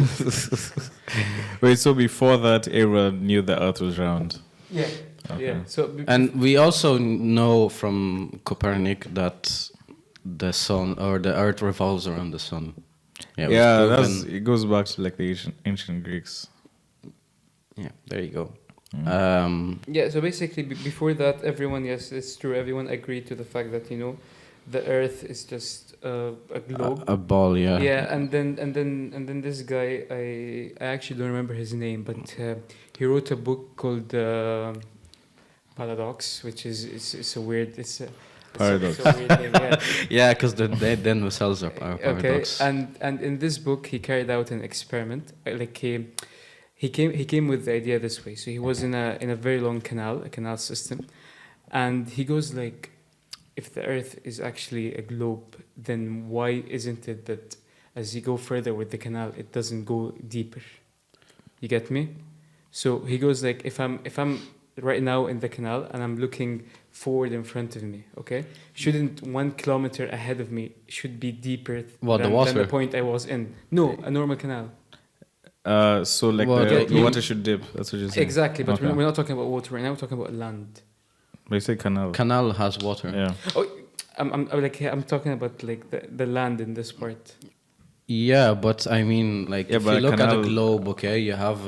Wait, so before that era knew the Earth was round. Yeah. Okay. Yeah. So And we also know from Copernicus that the sun or the Earth revolves around the sun. Yeah, it was proven. it goes back to like the ancient Greeks. Yeah, there you go. Yeah, so basically before that, everyone, yes, it's true, everyone agreed to the fact that, the Earth is just a globe. A ball, yeah. Yeah, and then this guy, I actually don't remember his name, but he wrote a book called Paradox, which is it's a weird Paradox. It's a weird name, yeah. Yeah, because they themselves are paradox. Okay, and in this book he carried out an experiment. Like he came with the idea this way. So he was in a very long a canal system, and he goes like, if the Earth is actually a globe, then why isn't it that as you go further with the canal, it doesn't go deeper? You get me? So he goes like, if I'm right now in the canal and I'm looking forward in front of me, okay, shouldn't 1 kilometer ahead of me should be deeper than the point I was in? No, a normal canal. So like the water should dip. That's what you're saying. Exactly, but Okay. we're not talking about water right now. We're talking about land. But you say canal. Canal has water. Yeah. Oh, I'm talking about like the land in this part. Yeah, but I mean, like, Yeah, if but you a look at a canal- globe, okay, you have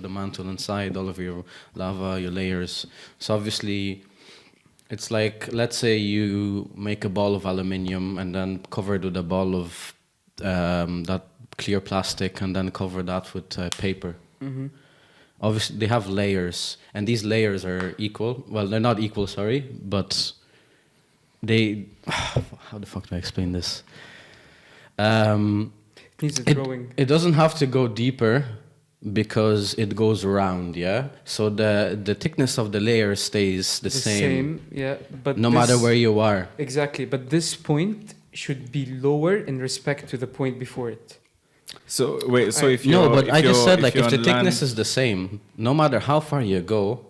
the mantle inside, all of your lava, your layers. So obviously, it's like, let's say you make a ball of aluminium and then cover it with a ball of that clear plastic and then cover that with paper. Mm-hmm. Obviously, they have layers, and these layers are equal. Well, they're not equal, sorry, but they... How the fuck do I explain this? Needs a drawing. It doesn't have to go deeper because it goes around, yeah? So the thickness of the layer stays the same. Yeah, but No matter where you are. Exactly, but this point should be lower in respect to the point before it. So wait. So if you No, but I just said, like, if the thickness is the same, no matter how far you go,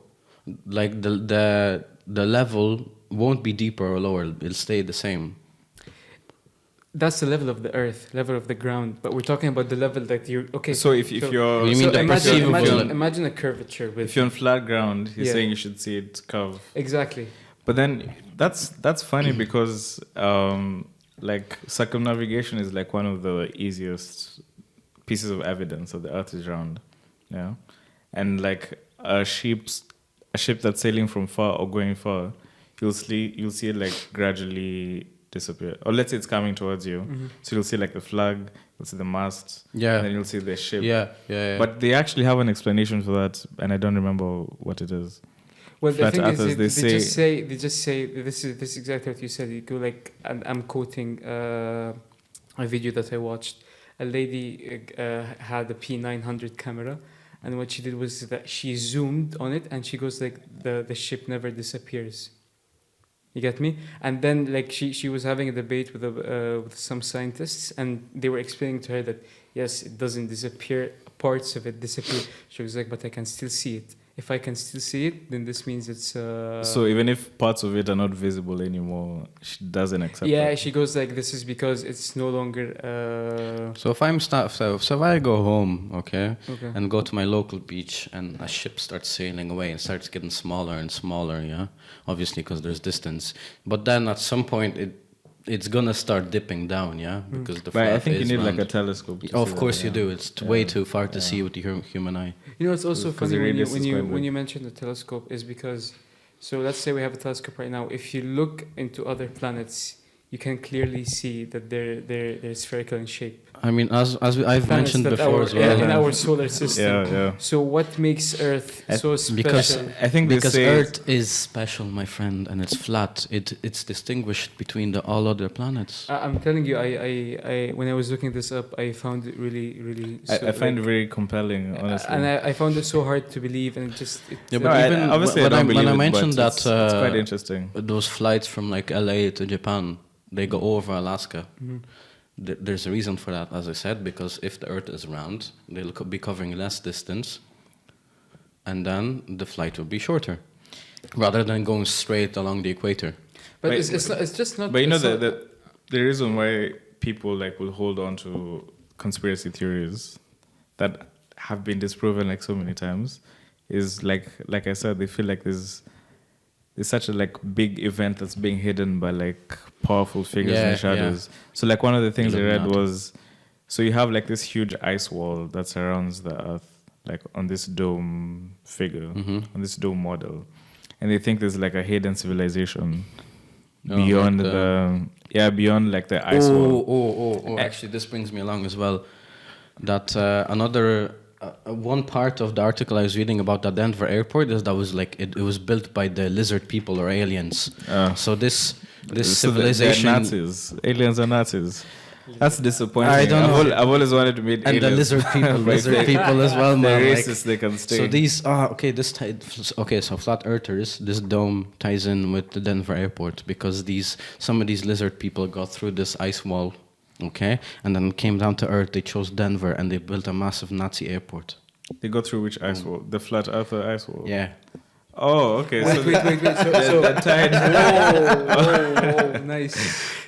like the level won't be deeper or lower. It'll stay the same. That's the level of the earth, level of the ground. But we're talking about the level that you're... Okay. So if you're... You mean so the perceivable- imagine a curvature with... If you're on flat ground, he's Yeah. saying you should see it curve. Exactly. But then that's funny because like circumnavigation is like one of the easiest pieces of evidence that the Earth is round. Yeah, and like a ship that's sailing from far or going far, you'll see it like gradually disappear. Or let's say it's coming towards you, so you'll see like the flag, you'll see the mast, Yeah. and then you'll see the ship. Yeah. But they actually have an explanation for that, and I don't remember what it is. Well, the Flat thing is, earthers, they just say this is exactly what you said. You go like, and I'm quoting a video that I watched. A lady had a P900 camera, and what she did was that she zoomed on it, and she goes like, the ship never disappears. You get me? And then like she was having a debate with some scientists, and they were explaining to her that yes, it doesn't disappear. Parts of it disappear. She was like, but I can still see it. If I can still see it, then this means it's... So even if parts of it are not visible anymore, she doesn't accept yeah, that. she goes like, this is because it's no longer... So if if I go home, okay, Okay. and go to my local beach, and a ship starts sailing away and starts getting smaller and smaller, yeah, obviously because there's distance. But then at some point it's gonna start dipping down, yeah, because the. But I think you is need round. like a telescope. to Of see course that, you yeah. do. It's way too far to see with the human eye. You know, it's also Because funny the radius is quite when big. you mention the telescope is because, so let's say we have a telescope right now. If you look into other planets, you can clearly see that they're spherical in shape. I mean, as I've Planets mentioned that before as well. in our solar system. Yeah. So what makes Earth so special? Because I think they Because say Earth is special, my friend, and it's flat. It's distinguished between all other planets. I'm telling you, I when I was looking this up, I found it really. I find it very compelling, honestly. And I found it so hard to believe, and Yeah, No, but even obviously I when don't I believe it, mentioned but that it's quite interesting. those flights from like LA to Japan, they go over Alaska. Mhm. There's a reason for that, as I said, because if the Earth is round, they'll be covering less distance, and then the flight will be shorter, rather than going straight along the equator. But Wait, it's just not. But you know it's not- the reason why people like will hold on to conspiracy theories that have been disproven like so many times is like I said, they feel like there's such a like big event that's being hidden by like powerful figures in Yeah, the shadows. So like one of the things I read Illuminati. was, so you have like this huge ice wall that surrounds the Earth, like on this dome figure, Mm-hmm. on this dome model, and they think there's like a hidden civilization Oh, beyond like beyond like the ice wall. Oh! Actually, this brings me along as well. That another one part of the article I was reading about the Denver airport is that was like it was built by the lizard people or aliens. So this So civilization. they're Nazis. Aliens are Nazis. That's disappointing. I don't know. I've always wanted to meet And aliens. the lizard people as well, They're man. racist. They can stay. So these so flat earthers, this dome ties in with the Denver airport because some of these lizard people got through this ice wall, okay, and then came down to earth. They chose Denver and they built a massive Nazi airport. They go through which ice wall? The flat earther ice wall. Yeah. Oh, okay. Wait. So the tide. whoa, nice.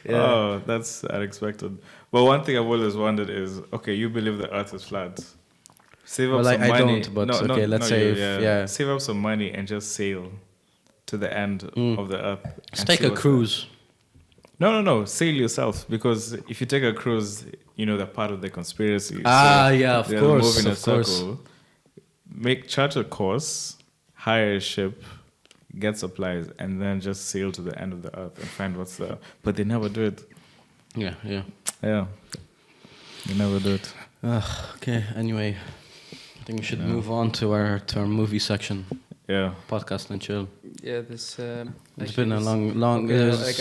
Yeah. Oh, that's unexpected. But one thing I've always wondered is, okay, you believe the Earth is flat. Save up Well, some I money. don't, but okay, let's say Save up some money and just sail to the end of the Earth. Let's and take see a what's cruise. there. No. Sail yourself, because if you take a cruise, you know they're part of the conspiracy. Yeah, of they'll course, move in a of course. circle. Chart a course, hire a ship, get supplies, and then just sail to the end of the Earth and find what's there. But they never do it. Yeah. Yeah, they never do it. Okay. Anyway, I think we should move on to our movie section. Yeah. Podcast and chill. Yeah, this. It's been a long. Okay, like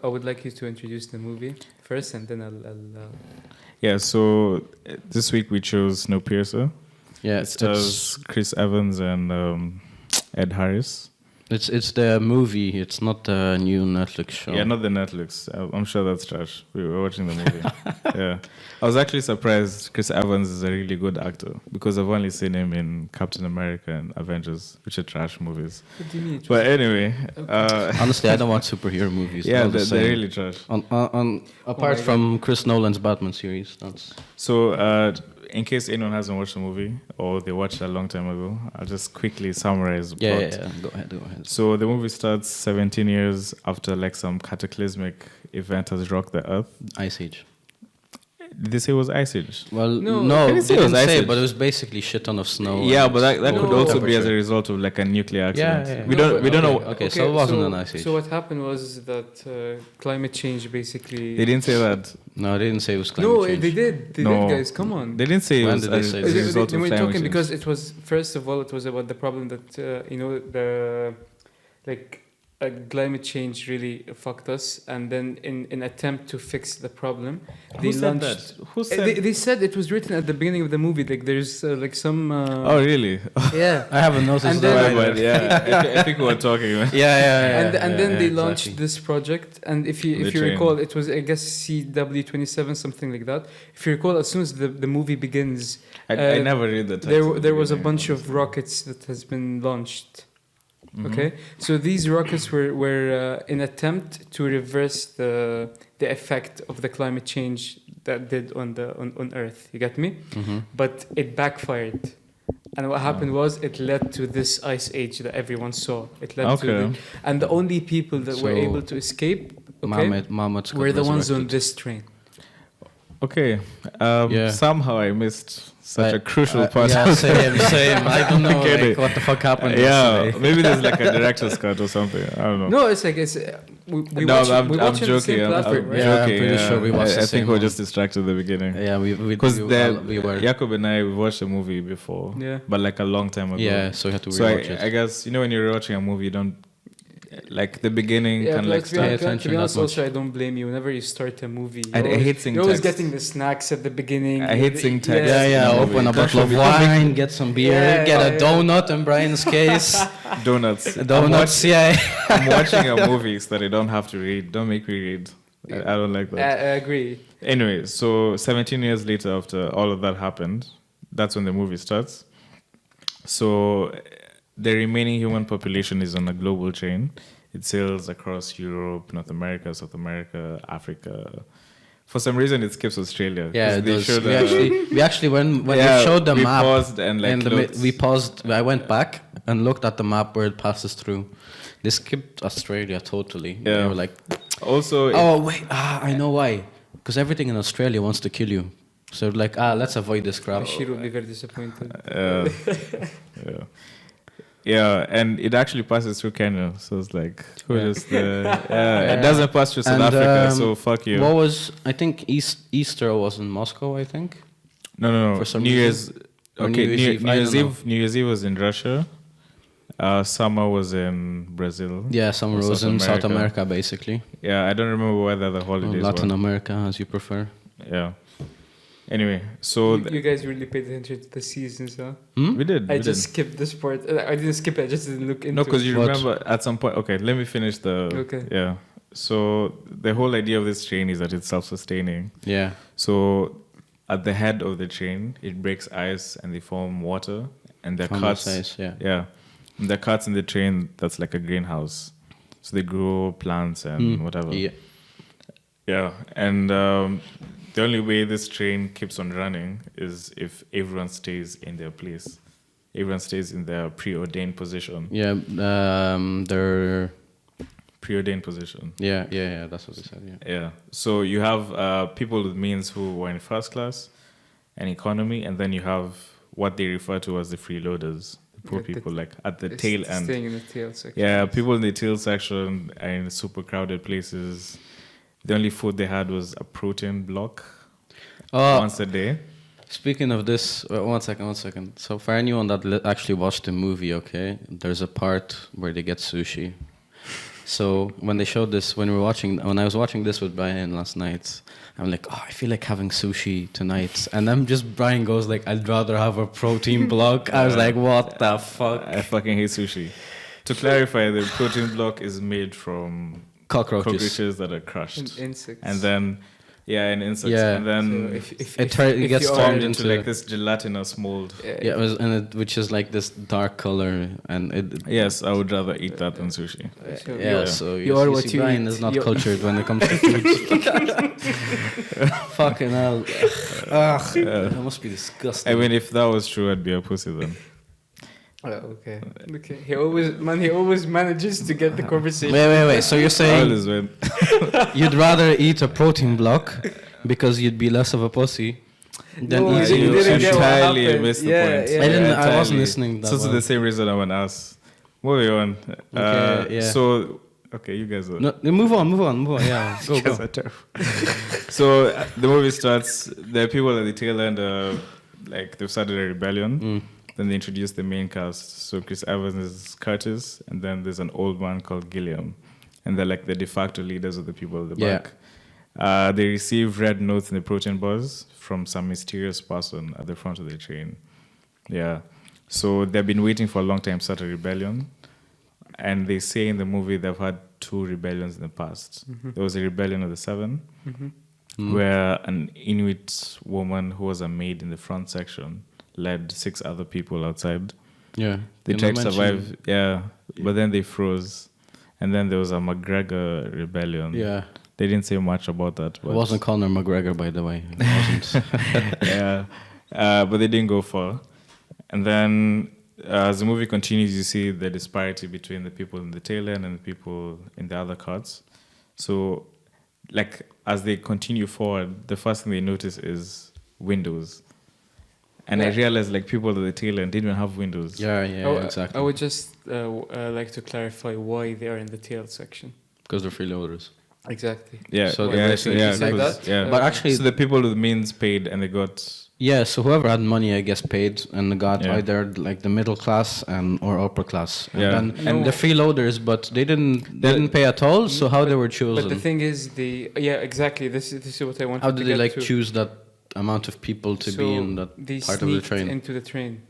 I would like you to introduce the movie first, and then I'll Yeah, so this week we chose Snowpiercer. Yeah, It stars Chris Evans and Ed Harris. It's the movie. It's not the new Netflix show. Yeah, not the Netflix. I'm sure that's trash. We were watching the movie. Yeah. I was actually surprised Chris Evans is a really good actor, because I've only seen him in Captain America and Avengers, which are trash movies. What do you mean? But anyway. Honestly, I don't watch superhero movies. Yeah, They're all the they're same. really trash. Apart my from Chris Nolan's Batman series, that's So, in case anyone hasn't watched the movie, or they watched it a long time ago, I'll just quickly summarize the plot. yeah. Go ahead. So the movie starts 17 years after like some cataclysmic event has rocked the earth. Ice Age. Did they say it was Ice Age? Well, No, no, can they you say it was didn't Ice say, Age? but it was basically shit ton of snow. Yeah, and but that could No. also be as a temperature. result of like a nuclear accident. Yeah. We don't but- know. Okay, so it wasn't an Ice Age. So what happened was that climate change basically. They didn't say that. No, they didn't say it was climate No, change. they did. They No. did, guys. Come on. They didn't say it When was did they as say a that? result They of were climate talking change. because it was, first of all, it was about the problem that the climate change really fucked us, and then in attempt to fix the problem, Who said that? Who said? They said it was written at the beginning of the movie. Like there's like some. Oh really? Yeah. I haven't noticed And that. then- either. But yeah, I think we were talking. Yeah. And then they launched exactly. this project, and if you The train. recall, it was, I guess, CW27, something like that. If you recall, as soon as the movie begins, I never read the title. there was a bunch of rockets that has been launched. Okay, so these rockets were in attempt to reverse the effect of the climate change that did on Earth. You get me? But it backfired, and what happened was it led to this ice age that everyone saw. It led to and the only people that were So, able to escape, Mammoths got were the ones on resurrected. this train. Okay. Yeah. Somehow I missed such a crucial part. Yeah, same. I don't know Get like, it. what the fuck happened. Yeah, yesterday. maybe there's like a director's cut or something. I don't know. No, it's like we No, watch, I'm we watch it on the same joking. I'm platform, right? Yeah, I'm joking. pretty sure we watched the I same think we were one. just distracted at the beginning. Yeah, we Because we were. Jacob and I watched a movie before, Yeah. but like a long time ago. Yeah, so we had to So rewatch it. I guess when you're watching a movie, you don't like the beginning Yeah, can but like to be pay start. honest, attention to be that honest, much. also I don't blame you. Whenever you start a movie, I hate seeing you're always text. getting the snacks at the beginning. I hate seeing text. Yeah, movie. open a bottle of Don't wine, get some beer, Yeah, get a yeah. donut in Brian's case. Donuts. Donuts, yeah. I'm watching a movie so that I don't have to read. Don't make me read. I don't like that. I agree. Anyway, so 17 years later, after all of that happened, that's when the movie starts. So the remaining human population is on a global chain. It sails across Europe, North America, South America, Africa. For some reason, it skips Australia. Yeah, 'cause it they does. showed We actually when yeah, we showed the we map, paused and like looked. we paused. I went back and looked at the map where it passes through. They skipped Australia totally. Yeah. They were like, Also, oh wait, I know why. Because everything in Australia wants to kill you. So like, let's avoid this crap. Bashir will be very disappointed. Yeah. Yeah, and it actually passes through Kenya, so it's like tourist. It doesn't pass through South And, Africa, so fuck you. What was, I think Easter was in Moscow, I think. No. For some New Year's. reason? Or Okay, New Year's Eve, I don't know. New Year's Eve was in Russia. Summer was in Brazil. Yeah, summer or was in South America, basically. Yeah, I don't remember where the other Or holidays Latin were. America, as you prefer. Yeah. Anyway, so You guys really paid attention to the seasons, huh? we did. I just skipped this part. I didn't skip it. I just didn't look into No, because it. you What? remember at some point. Okay, let me finish the. Okay. Yeah. So the whole idea of this chain is that it's self-sustaining. Yeah. So at the head of the chain, it breaks ice and they form water, and the From cuts. the size, yeah. Yeah, and the cuts in the chain. That's like a greenhouse. So they grow plants and whatever. Yeah. Yeah, and the only way this train keeps on running is if everyone stays in their place. Everyone stays in their preordained position. Yeah, they're... Preordained position. Yeah, that's what they said, yeah. Yeah. So you have people with means who were in first class and economy, and then you have what they refer to as the freeloaders, the poor Like the- people, like at the It's tail end. Staying in the tail section. Yeah, people in the tail section are in super crowded places. The only food they had was a protein block once a day. Speaking of this, one second. So for anyone that actually watched the movie, okay, there's a part where they get sushi. So when they showed this, when I was watching this with Brian last night, I'm like, I feel like having sushi tonight. And Brian goes like, I'd rather have a protein block. I was like, what the fuck? I fucking hate sushi. To clarify, the protein block is made from cockroaches that are crushed. And insects. And then, and insects. Yeah. And then It gets you are- formed into like this gelatinous mold. which is like this dark color, and it. Yes, I would rather eat that than sushi. So Yeah, so you are what see, you Brian eat. is not You- cultured when it comes to food. Fucking hell. Ugh, that must be disgusting. I mean, if that was true, I'd be a pussy then. Okay. He always manages to get the conversation. Wait. So you're I saying always win. you'd rather eat a protein block because you'd be less of a pussy than No, eating... you didn't get what entirely happened. missed the Yeah, point. yeah. I wasn't entirely. listening that So it's well. the same reason I want to ask. Moving on. Okay, yeah. So, okay, you guys are... No, move on. Yeah, go. You guys are terrible. So the movie starts, there are people at the tail end, like they've started a rebellion. Then they introduce the main cast. So Chris Evans is Curtis, and then there's an old man called Gilliam. And they're like the de facto leaders of the people at the Yeah. back. They receive red notes in the protein bars from some mysterious person at the front of the train. Yeah. So they've been waiting for a long time to start a rebellion. And they say in the movie they've had 2 rebellions in the past. There was a rebellion of the 7, where an Inuit woman who was a maid in the front section led 6 other people outside. Yeah. They tried to survive, but then they froze. And then there was a McGregor rebellion. Yeah. They didn't say much about that. It But wasn't Conor McGregor, by the way. It wasn't. but they didn't go far. And then as the movie continues, you see the disparity between the people in the tail end and the people in the other carts. So, like, as they continue forward, the first thing they notice is windows. And I realized, like, people at the tail end didn't even have windows. Yeah, I exactly. would just like to clarify why they are in the tail section. Because they're freeloaders. Exactly. Yeah, So yeah, they so, yeah, say because- that? yeah. But actually, So the people with means paid, and they got yeah, so whoever had money, I guess, paid, and got Yeah. either like the middle class or upper class. And Yeah. then, and No. the freeloaders, but they didn't pay at all. So how they were chosen? But the thing is, exactly. This is what I wanted How to did get they like to. choose that amount of people to be in that they part of the sneaked train? into the train.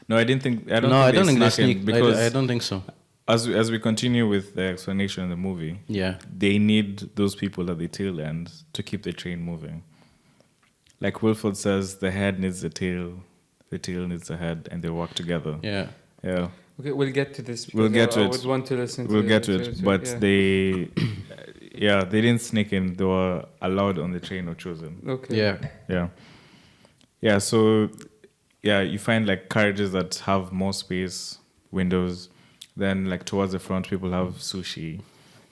no. I don't think I don't think they snuck in sneaked. because I don't think so. as we continue with the explanation in the movie, Yeah. they need those people at the tail end to keep the train moving. Like Wilford says, the head needs the tail needs the head, and they work together. Yeah. Yeah, Okay, we'll get to this. We'll because get to I it. would want to listen. we'll get to it. But yeah. they, they didn't sneak in. They were allowed on the train or chosen. Okay. Yeah. Yeah. So, you find like carriages that have more space, windows. Then, like towards the front, people have sushi.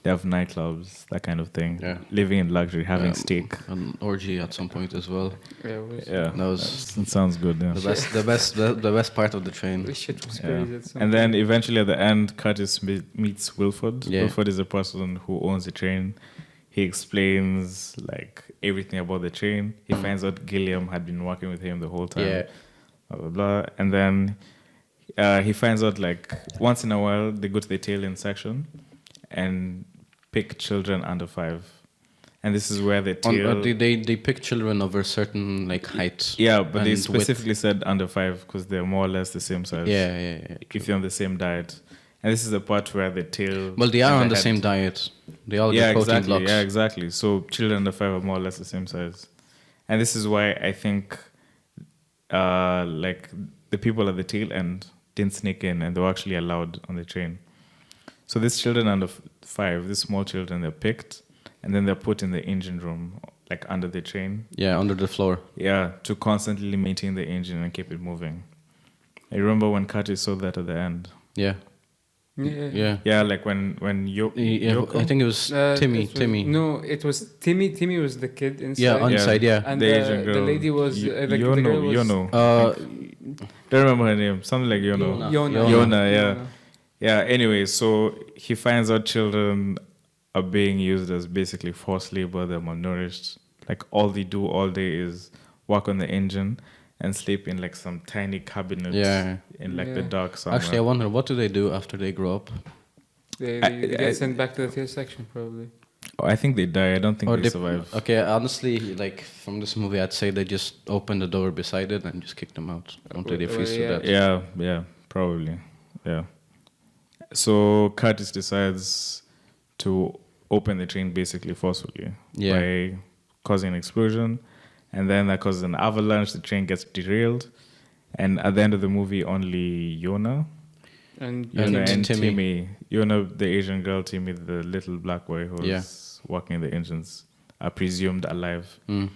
They have nightclubs, that kind of thing. Yeah. Living in luxury, having steak. An orgy at some point as well. Yeah, it was, Yeah, That was it sounds good. Yeah. the best part of the train. this shit was Yeah. crazy. at some And then point. eventually at the end, Curtis meets Wilford. Yeah. Wilford is the person who owns the train. He explains like everything about the train. He finds out Gilliam had been working with him the whole time. Yeah. Blah blah blah. And then he finds out like once in a while they go to the tail end section and pick children under 5. And this is where the tail. They pick children of a certain like height. Yeah, but they and specifically said under 5 because they're more or less the same size. Yeah. If you're on the same diet. And this is the part where the tail. Well, they are and on the head- same diet. They all Yeah, get protein exactly. blocks. Yeah, exactly. So children under 5 are more or less the same size. And this is why I think like the people at the tail end didn't sneak in and they were actually allowed on the train. So these children under 5, these small children, they're picked and then they're put in the engine room, like under the train. Yeah, under the floor. Yeah, to constantly maintain the engine and keep it moving. I remember when Curtis saw that at the end. Yeah. Yeah. Yeah, like when Yoko, I think it was Timmy. it was- Timmy. No, it was Timmy. Timmy was the kid inside. Yeah, on the side. Yeah. And the Asian girl. the lady was the Yono, girl was Yono. Don't remember her name. Something like Yono. Yona. Yona, yeah. Yeah, anyway, so he finds out children are being used as basically forced labor, they're malnourished. Like all they do all day is work on the engine and sleep in like some tiny cabinet in like the Yeah. dark somewhere. Actually, I wonder what do they do after they grow up? They I- get sent back to the tail section probably. Oh, I think they die. I don't think Or they they- survive. Okay, honestly, like from this movie, I'd say they just open the door beside it and just kick them out until they Well, freeze to yeah. death. Yeah, probably. Yeah. So Curtis decides to open the train basically forcefully by causing an explosion. And then that causes an avalanche. The train gets derailed. And at the end of the movie, only Yona And and Timmy. Timmy. Yona, the Asian girl, Timmy, the little black boy who's working the engines, are presumed alive. Mm.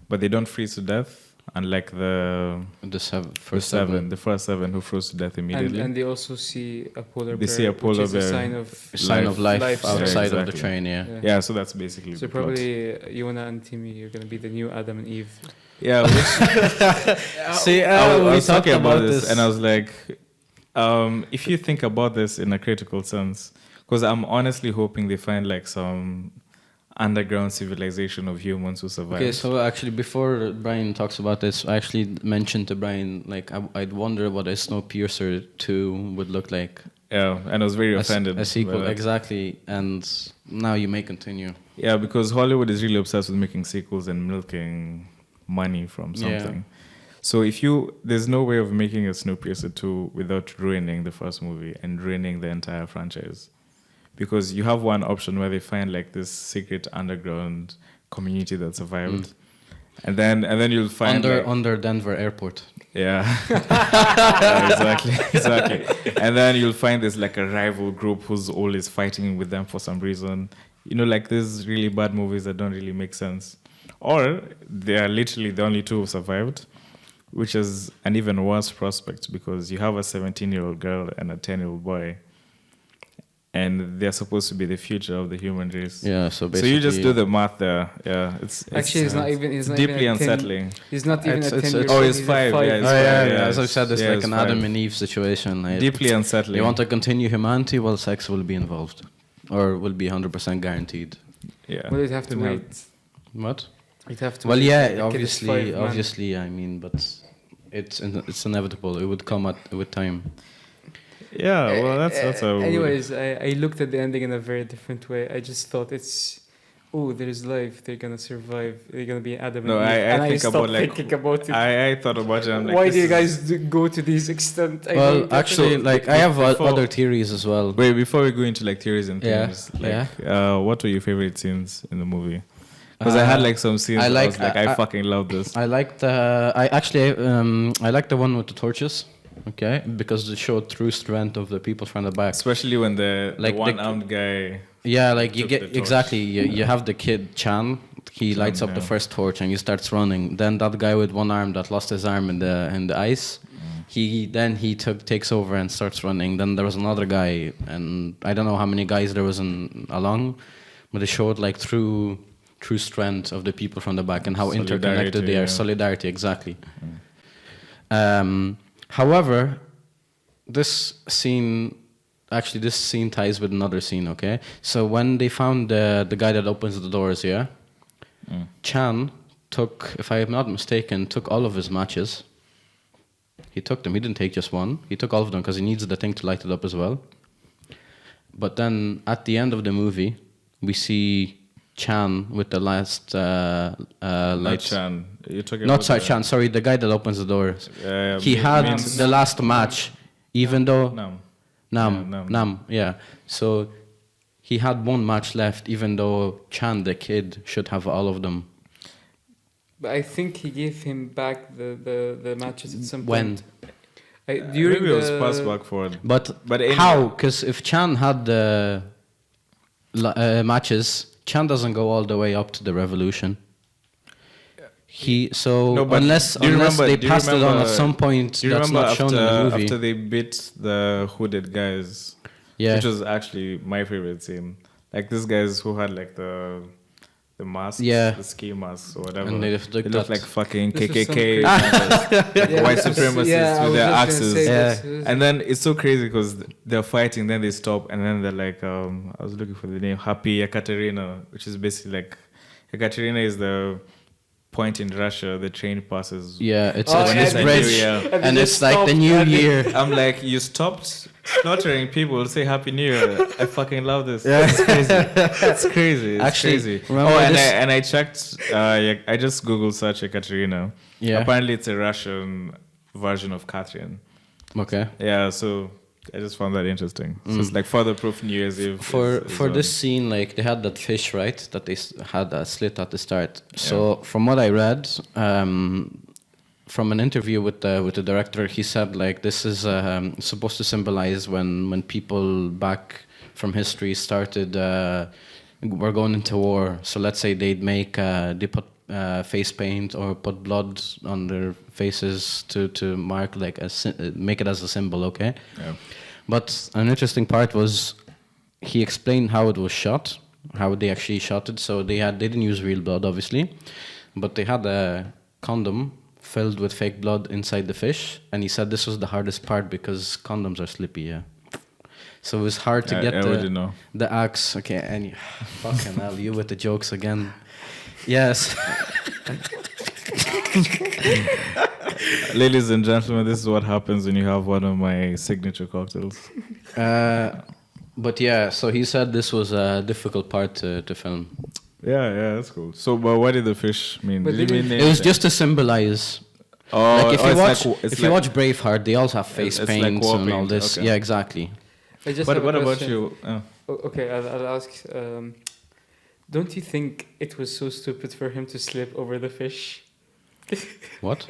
But they don't freeze to death. Unlike the First the first 7 who froze to death immediately. and they also see a polar bear. They see a polar which is bear. a sign of sign of life Life. outside Yeah, of the exactly. train. Yeah. Yeah, so that's basically So the plot. probably Yona and Timmy are gonna be the new Adam and Eve. Yeah, See, I we was talked talking about about this, and I was like, if you think about this in a critical sense, because I'm honestly hoping they find like some underground civilization of humans who survived. Okay, so actually, before Brian talks about this, I actually mentioned to Brian, like, I'd wonder what a Snowpiercer 2 would look like. Yeah, and I was very offended. A sequel, by that. exactly. And now you may continue. Yeah, because Hollywood is really obsessed with making sequels and milking money from something. So there's no way of making a Snowpiercer 2 without ruining the first movie and ruining the entire franchise. Because you have one option where they find like this secret underground community that survived. And then you'll find Under Denver Airport. Yeah. Yeah, exactly. And then you'll find there's like a rival group who's always fighting with them for some reason. You know, like these really bad movies that don't really make sense. Or they are literally the only 2 who survived, which is an even worse prospect because you have a 17-year-old girl and a 10-year-old boy. And they're supposed to be the future of the human race. Yeah, so basically... So you just do the math there. Yeah, it's Actually, it's not even. It's not deeply even a 10 unsettling. He's not even It's- a it's- 10-year-old. oh, he's he's a 5, yeah, he's Oh, yeah, Yeah, as I said, it's yeah, like it's an fine. Adam and Eve situation. Like, Deeply unsettling. you want to continue humanity? Well, sex will be involved. Or will be 100% guaranteed. Yeah. Well, you'd have to Didn't wait. What? You'd have to. Well, wait. yeah, The kid is 5, man. obviously, I mean, but it's inevitable. It would come with time. Yeah, well, that's a... Anyways, I looked at the ending in a very different way. I just thought there's life. They're gonna survive. They're gonna be Adam No, and Eve. I And think stopped about, like, thinking about it. I thought about it. I'm like, Why this do you is- guys go to this extent? I Well, don't get actually, it. like I have before- other theories as well. Wait, before we go into like theories and Yeah, things, what were your favorite scenes in the movie? Because I had like some scenes. I I like- was like, I fucking love this. I like I like the one with the torches. Okay, because it showed true strength of the people from the back. Especially when the Like the- one-armed guy. Yeah, like you took get the torch. exactly. You have the kid Chan. He lights up the yeah. first torch and he starts running. Then that guy with one arm that lost his arm in the ice, He takes over and starts running. Then there was another guy, and I don't know how many guys there was along, but they showed like true strength of the people from the back and how interconnected they are. Solidarity, exactly. However, this scene ties with another scene. Okay, so when they found the guy that opens the doors, Chan took, if I am not mistaken, took all of his matches. He took them. He didn't take just one. He took all of them because he needs the thing to light it up as well. But then at the end of the movie, we see Chan with the last Not Chan. You're talking not about sorry, Chan. Sorry, the guy that opens the door. He had the last match, even though Nam. Yeah. So he had one match left, even though Chan, the kid, should have all of them. But I think he gave him back the matches at some When? point. Maybe it was passed back forward. But anyway. how? Because if Chan had the matches, Chan doesn't go all the way up to the revolution. Unless they passed it on at some point, that's not shown in the movie. After they beat the hooded guys, which was actually my favorite scene. Like these guys who had like the masks, the ski masks or whatever. And they looked like fucking KKK, like white supremacists with their axes. And then it's so crazy because they're fighting, then they stop, and then they're like, I was looking for the name, Happy Ekaterina, which is basically like, Ekaterina is the point in Russia the train passes. Yeah, it's this bridge, and it's like the new year. I'm like, you stopped slaughtering people, say Happy New Year. I fucking love this. It's crazy. It's crazy. It's actually crazy. And I checked. I just googled search Ekaterina. Yeah. Apparently, it's a Russian version of Catherine. Okay. Yeah. So I just found that interesting. So it's like further proof New Year's Eve. For this scene, like they had that fish, right? That they had a slit at the start. So from what I read, from an interview with the director, he said like this is supposed to symbolize when people back from history started were going into war. So let's say they put face paint or put blood on their faces to mark like make it as a symbol. Okay. Yeah. But an interesting part was he explained how it was shot, how they actually shot it. So they didn't use real blood, obviously, but they had a condom filled with fake blood inside the fish, and he said this was the hardest part because condoms are slippy. Yeah, so it was hard to get the axe. Okay, and fucking hell, you with the jokes again. Yes. Ladies and gentlemen, this is what happens when you have one of my signature cocktails. But yeah, so he said this was a difficult part to film. Yeah, that's cool. So, but what did the fish mean? Did he mean it was just to symbolize. Oh, like if you watch Braveheart, they also have face paints like and all this. Okay. Yeah, exactly. What about you? Okay, I'll ask. Don't you think it was so stupid for him to slip over the fish? What?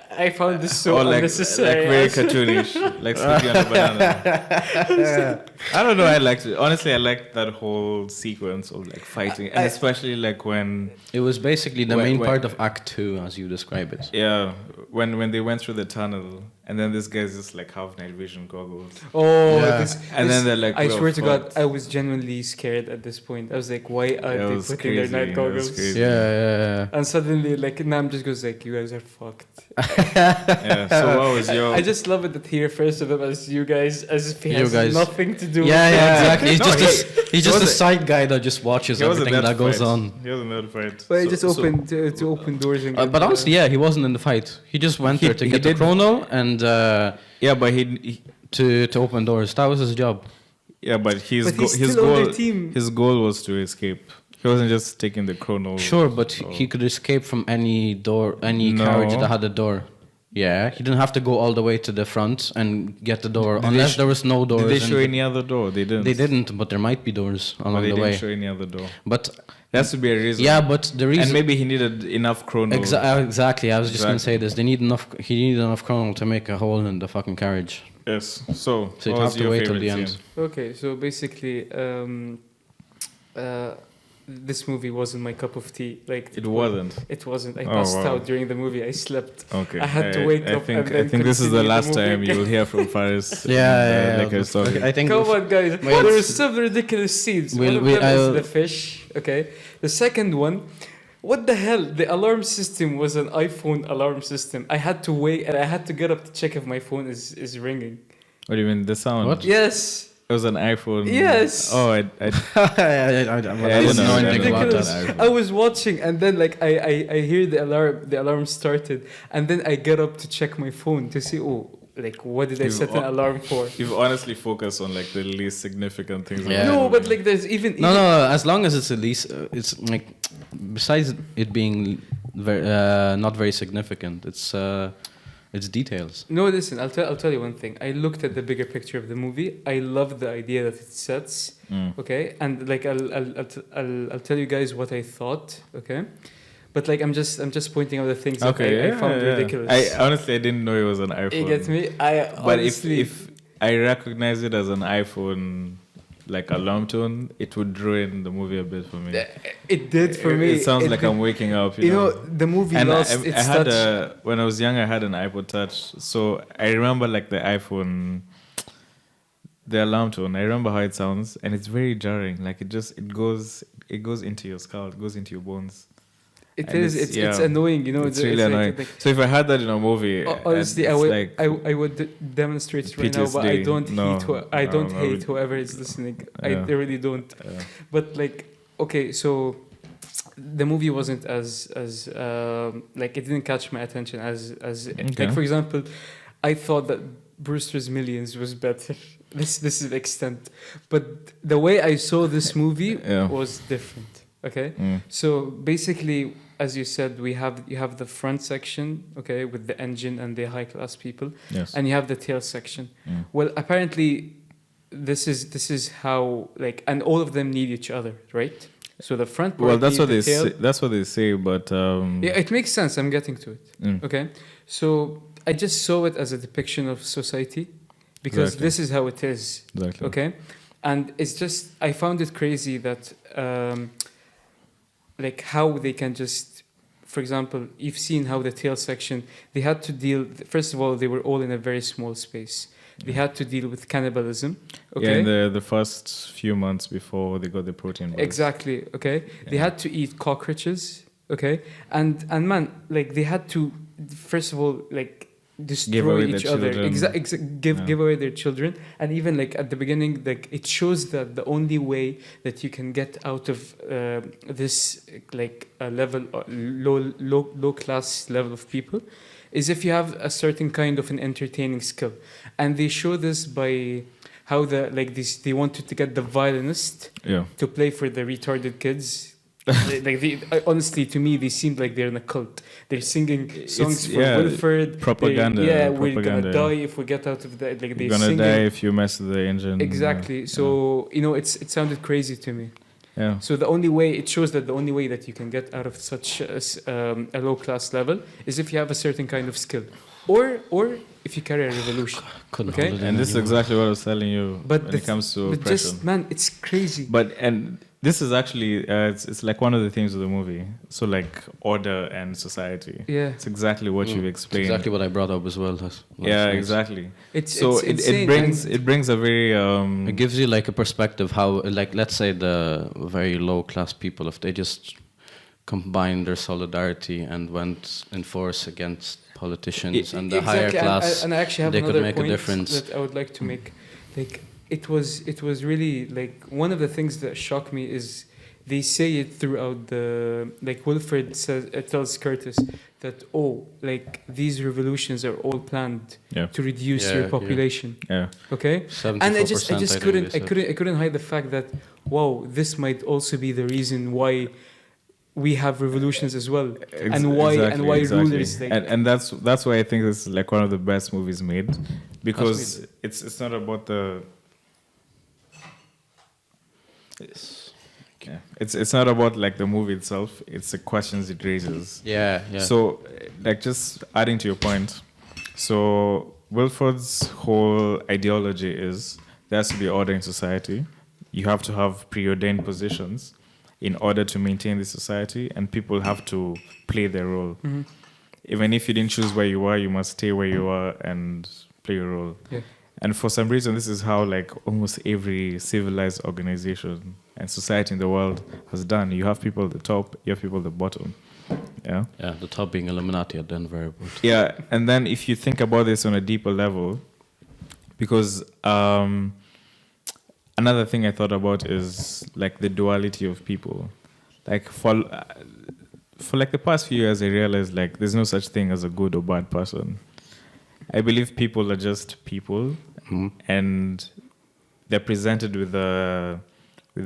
I found this so unnecessary. Like very cartoonish, like sleeping on a banana. I don't know. I liked it. Honestly, I liked that whole sequence of like fighting, and especially like when it was basically the main part of Act 2, as you describe it. Yeah, when they went through the tunnel, and then this guy's just like have night vision goggles. Oh, yeah. Then they're like, I swear to God, I was genuinely scared at this point. I was like, why are they putting their night goggles? Yeah. And suddenly, like, Nam just goes like, you guys are fucked. Yeah. So what was your? I just love it that he refers to them as you guys, as if he has nothing to do. Yeah, exactly. He's just a side guy that just watches everything that goes on. He wasn't in the fight. But he just opened to open doors and. But honestly, he wasn't in the fight. He just went there to get the chrono and. But he to open doors. That was his job. Yeah, but his goal was to escape. He wasn't just taking the chrono. Sure, but he could escape from any door, any carriage that had a door. Yeah, he didn't have to go all the way to the front and get the door, unless there was no doors. Did they show any other door? They didn't. They didn't, but there might be doors along the way. They didn't show any other door. But there has to be a reason. Yeah, but the reason... And maybe he needed enough chrono. Exactly, I was just going to say this. He needed enough chrono to make a hole in the fucking carriage. Yes, so you'd have to wait till the end. Okay, so basically... this movie wasn't my cup of tea. Like It wasn't. It wasn't. I Oh, passed wow. out during the movie. I slept. Okay. I had to wake up and then I think this is the continue the last movie time again. you'll hear from Faris. Yeah. Like I was talking. I think Come on, guys. Wait. There were some ridiculous scenes. We'll- One of we- them I'll- is the fish. Okay. The second one, what the hell? The alarm system was an iPhone alarm system. I had to wait and I had to get up to check if my phone is ringing. What do you mean? The sound? What? Yes. It was an iPhone. Yes. Oh, I I Yeah, don't This know is anything about ridiculous. that. I was watching and then like I hear the alarm started and then I get up to check my phone to see like what did I You've set an al- alarm for? You've honestly focused on like the least significant things. Yeah. about the No, movie. but like there's even No, as long as it's at least, it's like, besides it being not very significant, it's details. No, listen, I'll tell you one thing. I looked at the bigger picture of the movie. I love the idea that it sets. Okay, and like I'll tell you guys what I thought. Okay, but like I'm just pointing out the things that I found ridiculous. I honestly I didn't know it was an iPhone. You get me? I But honestly, if I recognize it as an iPhone, like alarm tone, it would ruin the movie a bit for me. it did for me. It sounds like did. I'm waking up. You know, the movie And lost I its had touch. when I was young, I had an iPod Touch, so I remember like the iPhone, the alarm tone. I remember how it sounds, and it's very jarring. Like it goes into your skull, it goes into your bones. It and is. it's- It's yeah. annoying. You know, It's really annoying. So if I had that in a movie, honestly, it's I would like I would demonstrate it right now, but I PTSD. don't No, hate I no, don't no, hate we- whoever is listening. Yeah. I really don't. But like, okay, so the movie wasn't as like it didn't catch my attention as Okay. like for example, I thought that Brewster's Millions was better. This is the extent, but the way I saw this movie Yeah. was different. Okay. Mm. So basically, as you said, you have the front section, okay, with the engine and the high class people, Yes. and you have the tail section. Mm. Well, apparently, this is how like, and all of them need each other, right? So the front part Well, that's needs what the they tail. say. That's what they say, but Yeah, it makes sense. I'm getting to it. mm. Okay, so I just saw it as a depiction of society because Exactly. this is how it is. Exactly. Okay, and it's just I found it crazy that like how they can just, for example, you've seen how the tail section they had to deal. First of all, they were all in a very small space. They had to deal with cannibalism. Okay. Yeah, in the first few months before they got the protein bars. Exactly. Okay. They Yeah. had to eat cockroaches. Okay. And man, like they had to first of all like destroy away each their other. children. Give away their children. And even like at the beginning, like it shows that the only way that you can get out of this like a level low class level of people is if you have a certain kind of an entertaining skill. And they show this by how they wanted to get the violinist Yeah. to play for the retarded kids. Honestly, to me, they seemed like they're in a cult. They're singing songs for Wilford. Propaganda. Yeah, we're propaganda. gonna die if we get out of that. Like they're You're gonna singing. die if you mess with the engine. Exactly. So you know, it sounded crazy to me. Yeah. So the only way it shows that the only way that you can get out of such a low class level is if you have a certain kind of skill, or if you carry a revolution. Couldn't Okay. hold it in And this is anymore. exactly what I was telling you But when the it comes to But oppression. just man, it's crazy. And this is actually it's like one of the themes of the movie. So like order and society. Yeah. It's exactly what you've It's explained. exactly what I brought up as well. Yeah, exactly. It's it brings a very It gives you like a perspective how, like, let's say the very low class people, if they just combined their solidarity and went in force against politicians and the higher class, and I actually have they could another make a point difference. that I would like to make. Like it was really like one of the things that shocked me is they say it throughout the like Wilfred tells Curtis that like these revolutions are all planned Yeah. to reduce Yeah, your yeah. population. Yeah. Okay. 74%, And I just think couldn't they said. I couldn't hide the fact that wow, this might also be the reason why we have revolutions as well, and why rulers like and that's why I think this is like one of the best movies made, because it's not about the it's not about like the movie itself, it's the questions it raises. Yeah. So like just adding to your point, so Wilford's whole ideology is there has to be order in society, you have to have preordained positions, in order to maintain the society, and people have to play their role. Mm-hmm. Even if you didn't choose where you are, you must stay where you are and play your role. Yeah. And for some reason, this is how like almost every civilized organization and society in the world has done. You have people at the top, you have people at the bottom. Yeah. Yeah, the top being Illuminati at Denver. But Yeah, and then if you think about this on a deeper level, because another thing I thought about is like the duality of people. Like for like the past few years, I realized like there's no such thing as a good or bad person. I believe people are just people, and they're presented with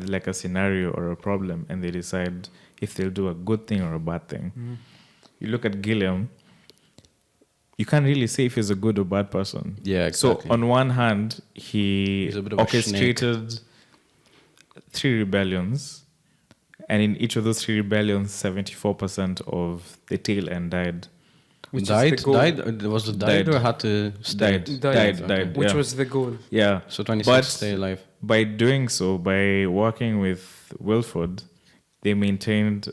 like a scenario or a problem, and they decide if they'll do a good thing or a bad thing. You look at Gilliam, you can't really say if he's a good or bad person. yeah, exactly. So on one hand, he He's a bit of a orchestrated 3 rebellions, and in each of those 3 rebellions, 74% of the tail end died. Which died? is the goal. Died? Was it died Died. or had to stay? Died. Which yeah. was the goal. Yeah. So 26 But stay alive. by doing so, by working with Wilford, they maintained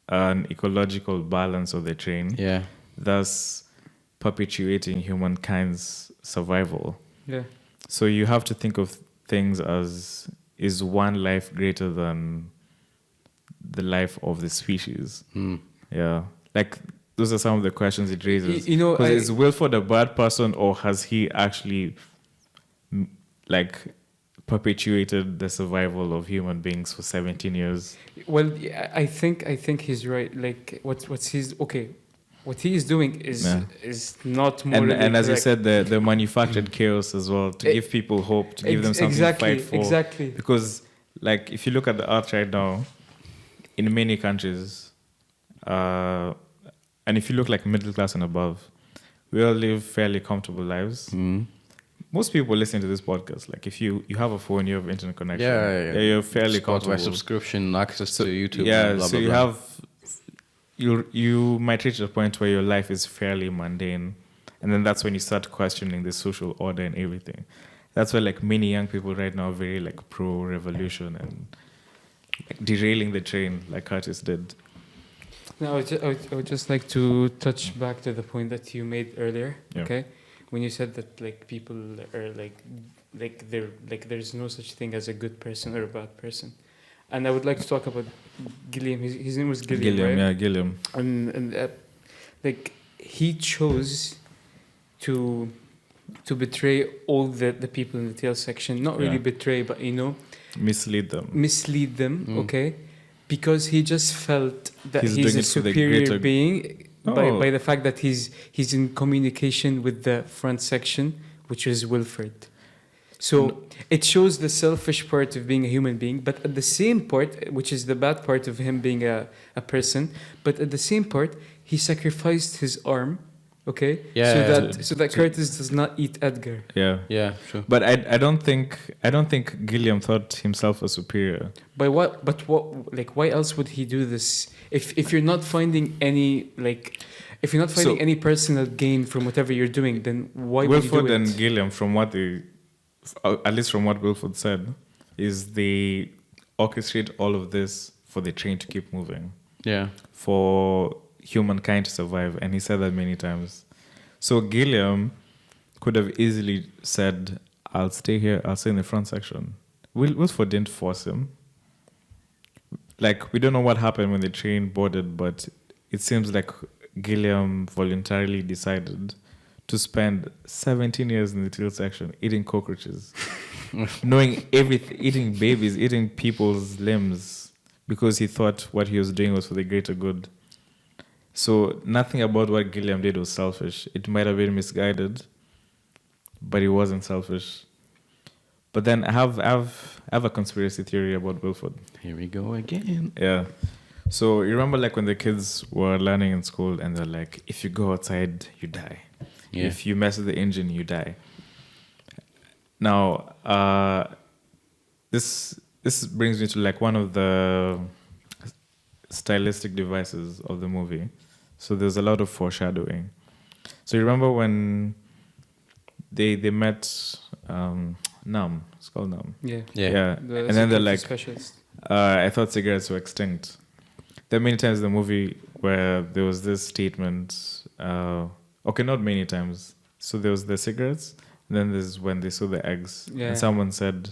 an ecological balance of the train, Yeah. thus perpetuating humankind's survival. Yeah. So you have to think of things as, is one life greater than the life of the species? Yeah. Like, those are some of the questions it raises. You know, Because is Wilford a bad person, or has he actually like perpetuated the survival of human beings for 17 years? Well, yeah, I think he's right. Like what he is doing is Yeah. is not morally And as you correct. said, the manufactured chaos as well, to give people hope, to give them something exactly, to fight for. Exactly. Because, like, if you look at the earth right now, in many countries, and if you look like middle class and above, we all live fairly comfortable lives. Most people listening to this podcast, like if you have a phone, you have internet connection, Yeah. you're fairly Spotify comfortable. subscription, access to YouTube. Yeah, blah, so blah, you blah. have, you might reach a point where your life is fairly mundane, and then that's when you start questioning the social order and everything. That's why like many young people right now are very like pro-revolution and like derailing the train like Curtis did. Now, I would just like to touch back to the point that you made earlier. Yeah. Okay, when you said that like people are there's no such thing as a good person or a bad person, and I would like to talk about Gilliam. His name was Gilliam, right? Yeah, Gilliam. And like he chose to betray all the people in the tail section. Not really Yeah. betray, but Mislead them. Okay, because he just felt that He's he's doing a it for the superior greater- being Oh. by the fact that he's in communication with the front section, which is Wilford. So it shows the selfish part of being a human being, but at the same part, which is the bad part of him being a person, but at the same part, he sacrificed his arm, okay? Yeah. So that Curtis does not eat Edgar. Yeah. Yeah, sure. But I don't think Gilliam thought himself a superior. By what? But what? Like, why else would he do this? If you're not finding any if you're not finding So- any personal gain from whatever you're doing, then why would you Wilford do it? and Gilliam, from what they, at least from what Wilford said, is they orchestrate all of this for the train to keep moving, Yeah. for humankind to survive, and he said that many times. So Gilliam could have easily said, "I'll stay here. I'll stay in the front section." Wilford didn't force him. Like, we don't know what happened when the train boarded, but it seems like Gilliam voluntarily decided to spend 17 years in the tail section eating cockroaches, knowing everything, eating babies, eating people's limbs, because he thought what he was doing was for the greater good. So nothing about what Gilliam did was selfish. It might have been misguided, but it wasn't selfish. But then I have a conspiracy theory about Wilford. Here we go again. Yeah. So you remember like when the kids were learning in school and they're like, if you go outside, you die. Yeah. If you mess with the engine, you die. Now, this brings me to like one of the stylistic devices of the movie. So there's a lot of foreshadowing. So you remember when they met Nam? It's called Nam. Yeah. Yeah. The And then they're security like, specialist. I thought cigarettes were extinct. There are many times in the movie where there was this statement. Okay, not many times. So there was the cigarettes, and then there's when they saw the eggs, Yeah. and someone said,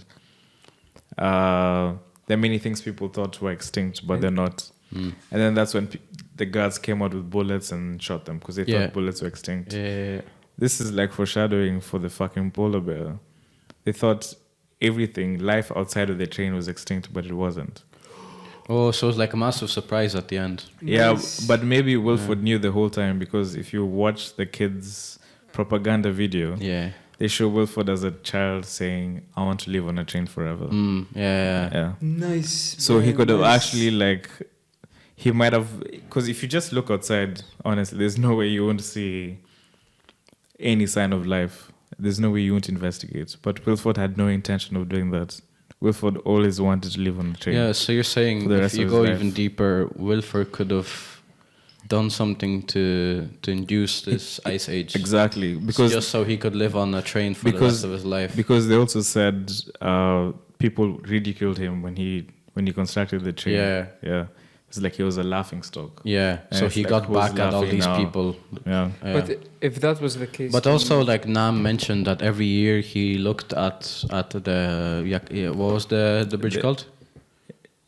"There are many things people thought were extinct, but they're not." Mm. And then that's when the guards came out with bullets and shot them because they Yeah. thought bullets were extinct. Yeah. This is like foreshadowing for the fucking polar bear. They thought everything, life outside of the train was extinct, but it wasn't. Oh, so it's like a massive surprise at the end. Yeah, Nice. but maybe Wilford knew the whole time because if you watch the kids' propaganda video, Yeah. they show Wilford as a child saying, "I want to live on a train forever." Yeah. Yeah. Nice. So he man, could have nice. actually he might have, because if you just look outside, honestly, there's no way you won't see any sign of life. There's no way you won't investigate. But Wilford had no intention of doing that. Wilford always wanted to live on the train. Yeah, so you're saying for the if rest you of go his even life. deeper, Wilford could have done something to induce this ice age. Exactly. Because just so he could live on a train for the rest of his life. Because they also said people ridiculed him when he constructed the train. Yeah. It's like he was a laughing stock. Yeah, And so it's he like, got who's back at all laughing these now? people. Yeah. Yeah. But if that was the case, But then- also, like Nam mentioned, that every year he looked at the what was the bridge called?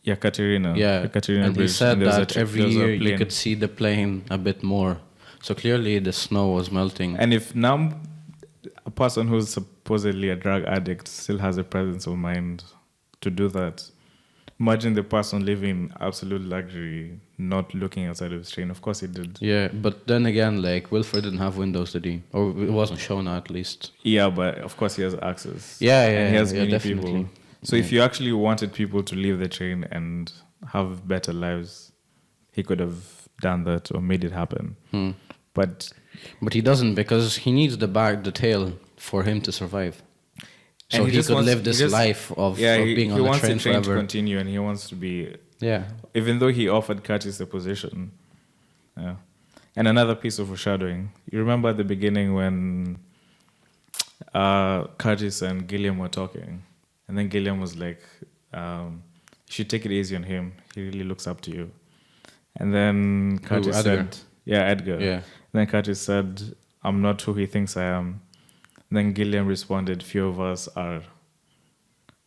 Yekaterina. Yeah, Yekaterina and he Bridge. said there's that every there's a year you plane. could see the plane a bit more. So clearly the snow was melting. And if now a person who's supposedly a drug addict still has a presence of mind to do that, imagine the person living in absolute luxury, not looking outside of his train. Of course he did. Yeah, but then again, like Wilford didn't have windows, did he? Or it wasn't shown at least. Yeah, but of course he has access. Yeah, And he has yeah, many definitely. people. So if you actually wanted people to leave the train and have better lives, he could have done that or made it happen. But he doesn't, because he needs the tail for him to survive. So and he just could wants- live he this just- life of he being on the wants train the train to forever. continue, and he wants to be. Yeah. Even though he offered Curtis the position. Yeah. And another piece of foreshadowing. You remember at the beginning when Curtis and Gilliam were talking, and then Gilliam was like, "You should take it easy on him. He really looks up to you." And then Curtis Edgar? said, "Yeah, Edgar." Yeah. Then Curtis said, "I'm not who he thinks I am." And then Gilliam responded, "Few of us are."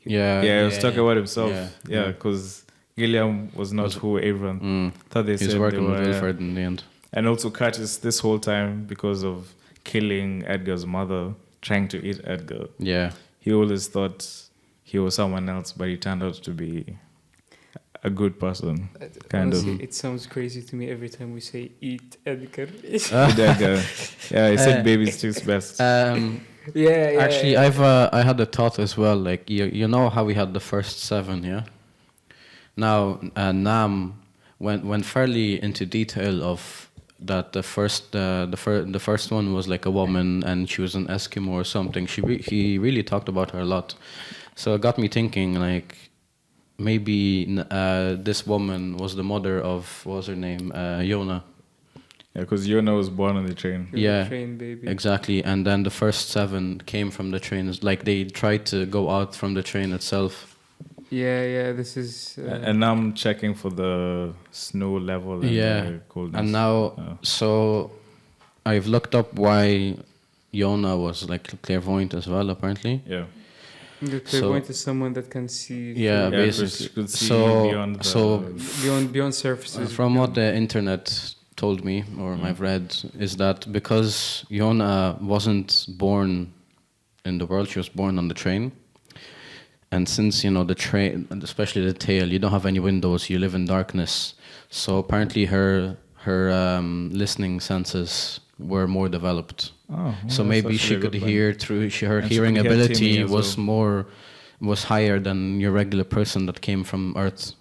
Yeah. Yeah, he was talking about himself. Yeah. Yeah, because Gilliam was not who everyone thought they He was said they working with were. Wilford in the end. And also Curtis, this whole time, because of killing Edgar's mother, trying to eat Edgar, Yeah. he always thought he was someone else, but he turned out to be a good person, kind Honestly, of. It sounds crazy to me every time we say "eat Edgar." With Edgar. Yeah, he said babies taste best. yeah. Actually, yeah. I had a thought as well. Like you know how we had the first 7, yeah. Now Nam went fairly into detail of that. The first one was like a woman and she was an Eskimo or something. He really talked about her a lot. So it got me thinking, like maybe this woman was the mother of, what was her name, Yona. Yeah, because Yona was born on the train. You're Yeah, the train baby. exactly. And then the first 7 came from the train. Like they tried to go out from the train itself. Yeah. This is. And now I'm checking for the snow level and the coldness. And now, so I've looked up why Yona was like clairvoyant as well, apparently. Yeah. The clairvoyant is someone that can see. Yeah, through- basically. basically. Could see So, beyond the- so beyond surfaces. from what the internet told me, or I've read, is that because Yona wasn't born in the world, she was born on the train. And since, the train, and especially the tail, you don't have any windows, you live in darkness. So apparently her listening senses were more developed. Oh, well, So that's maybe actually she a could good point. hear through, her And she hearing could hear ability Timmy as was higher than your regular person that came from Earth.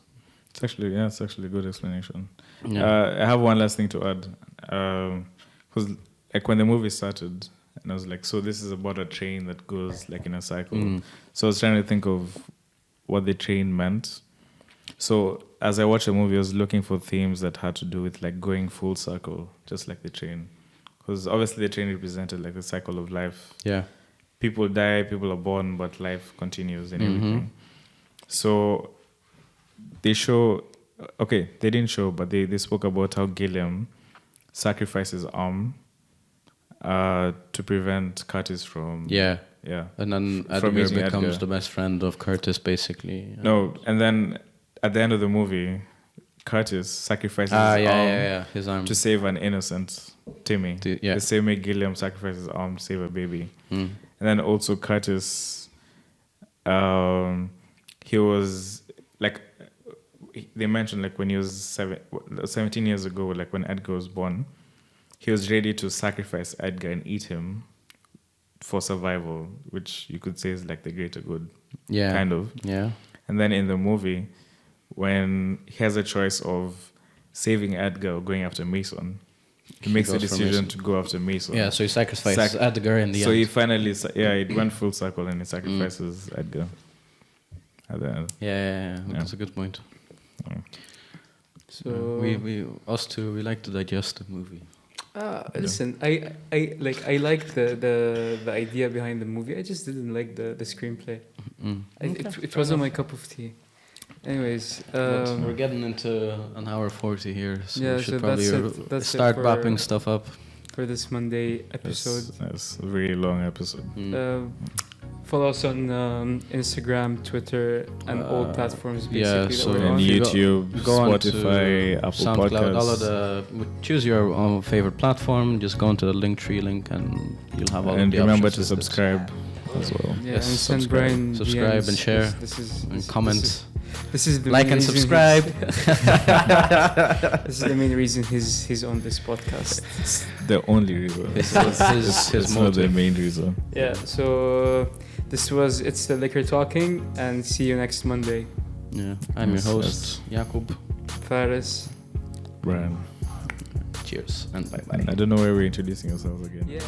It's actually a good explanation. Yeah. I have one last thing to add. Because like when the movie started, and I was like, so this is about a train that goes like in a cycle. So I was trying to think of what the train meant. So as I watched the movie, I was looking for themes that had to do with like going full circle, just like the train. Because obviously the train represented like the cycle of life. Yeah. People die, people are born, but life continues and everything. So they show. Okay, they didn't show, but they spoke about how Gilliam sacrificed his arm to prevent Curtis from. Yeah. Yeah. And then From Edgar using becomes Edgar. the best friend of Curtis, basically. No, and then at the end of the movie, Curtis sacrifices his arm his arm. to save an innocent Timmy. Yeah. The same way Gilliam sacrificed his arm to save a baby. Mm. And then also Curtis, he was like, they mentioned like when he was 17 years ago, like when Edgar was born, he was ready to sacrifice Edgar and eat him for survival, which you could say is like the greater good, kind of. Yeah. And then in the movie, when he has a choice of saving Edgar or going after Mason, he makes the goes for decision Mason. to go after Mason. Yeah, so he sacrifices Edgar in the So end. he finally, it went full circle and he sacrifices Edgar at the end. Yeah. That's a good point. So We us two, we like to digest the movie. listen, I like the idea behind the movie. I just didn't like the screenplay. It wasn't my cup of tea. Anyways, We're getting into an hour 40 here, so yeah, we should so probably that's start it for, wrapping stuff up. for this Monday episode. That's a really long episode. Follow us on Instagram, Twitter, and all platforms basically yeah, that so we're And on. YouTube, Go on Spotify, to Apple SoundCloud, Podcasts. all of the choose your own favorite platform. Just go into the Linktree link, and you'll have all. And of the remember options to listed. subscribe as well. Yeah, Yes, and send subscribe. Brian Subscribe DMs. and share This Comment, This is the like main and reason subscribe. This is the main reason he's on this podcast. It's the only reason. His It's not the motive. main reason. Yeah. So it's the liquor talking, and see you next Monday. Yeah, I'm your Yes, host, Jakub. Faris. Brian. Cheers and bye bye. I don't know where we're introducing ourselves again. Yeah.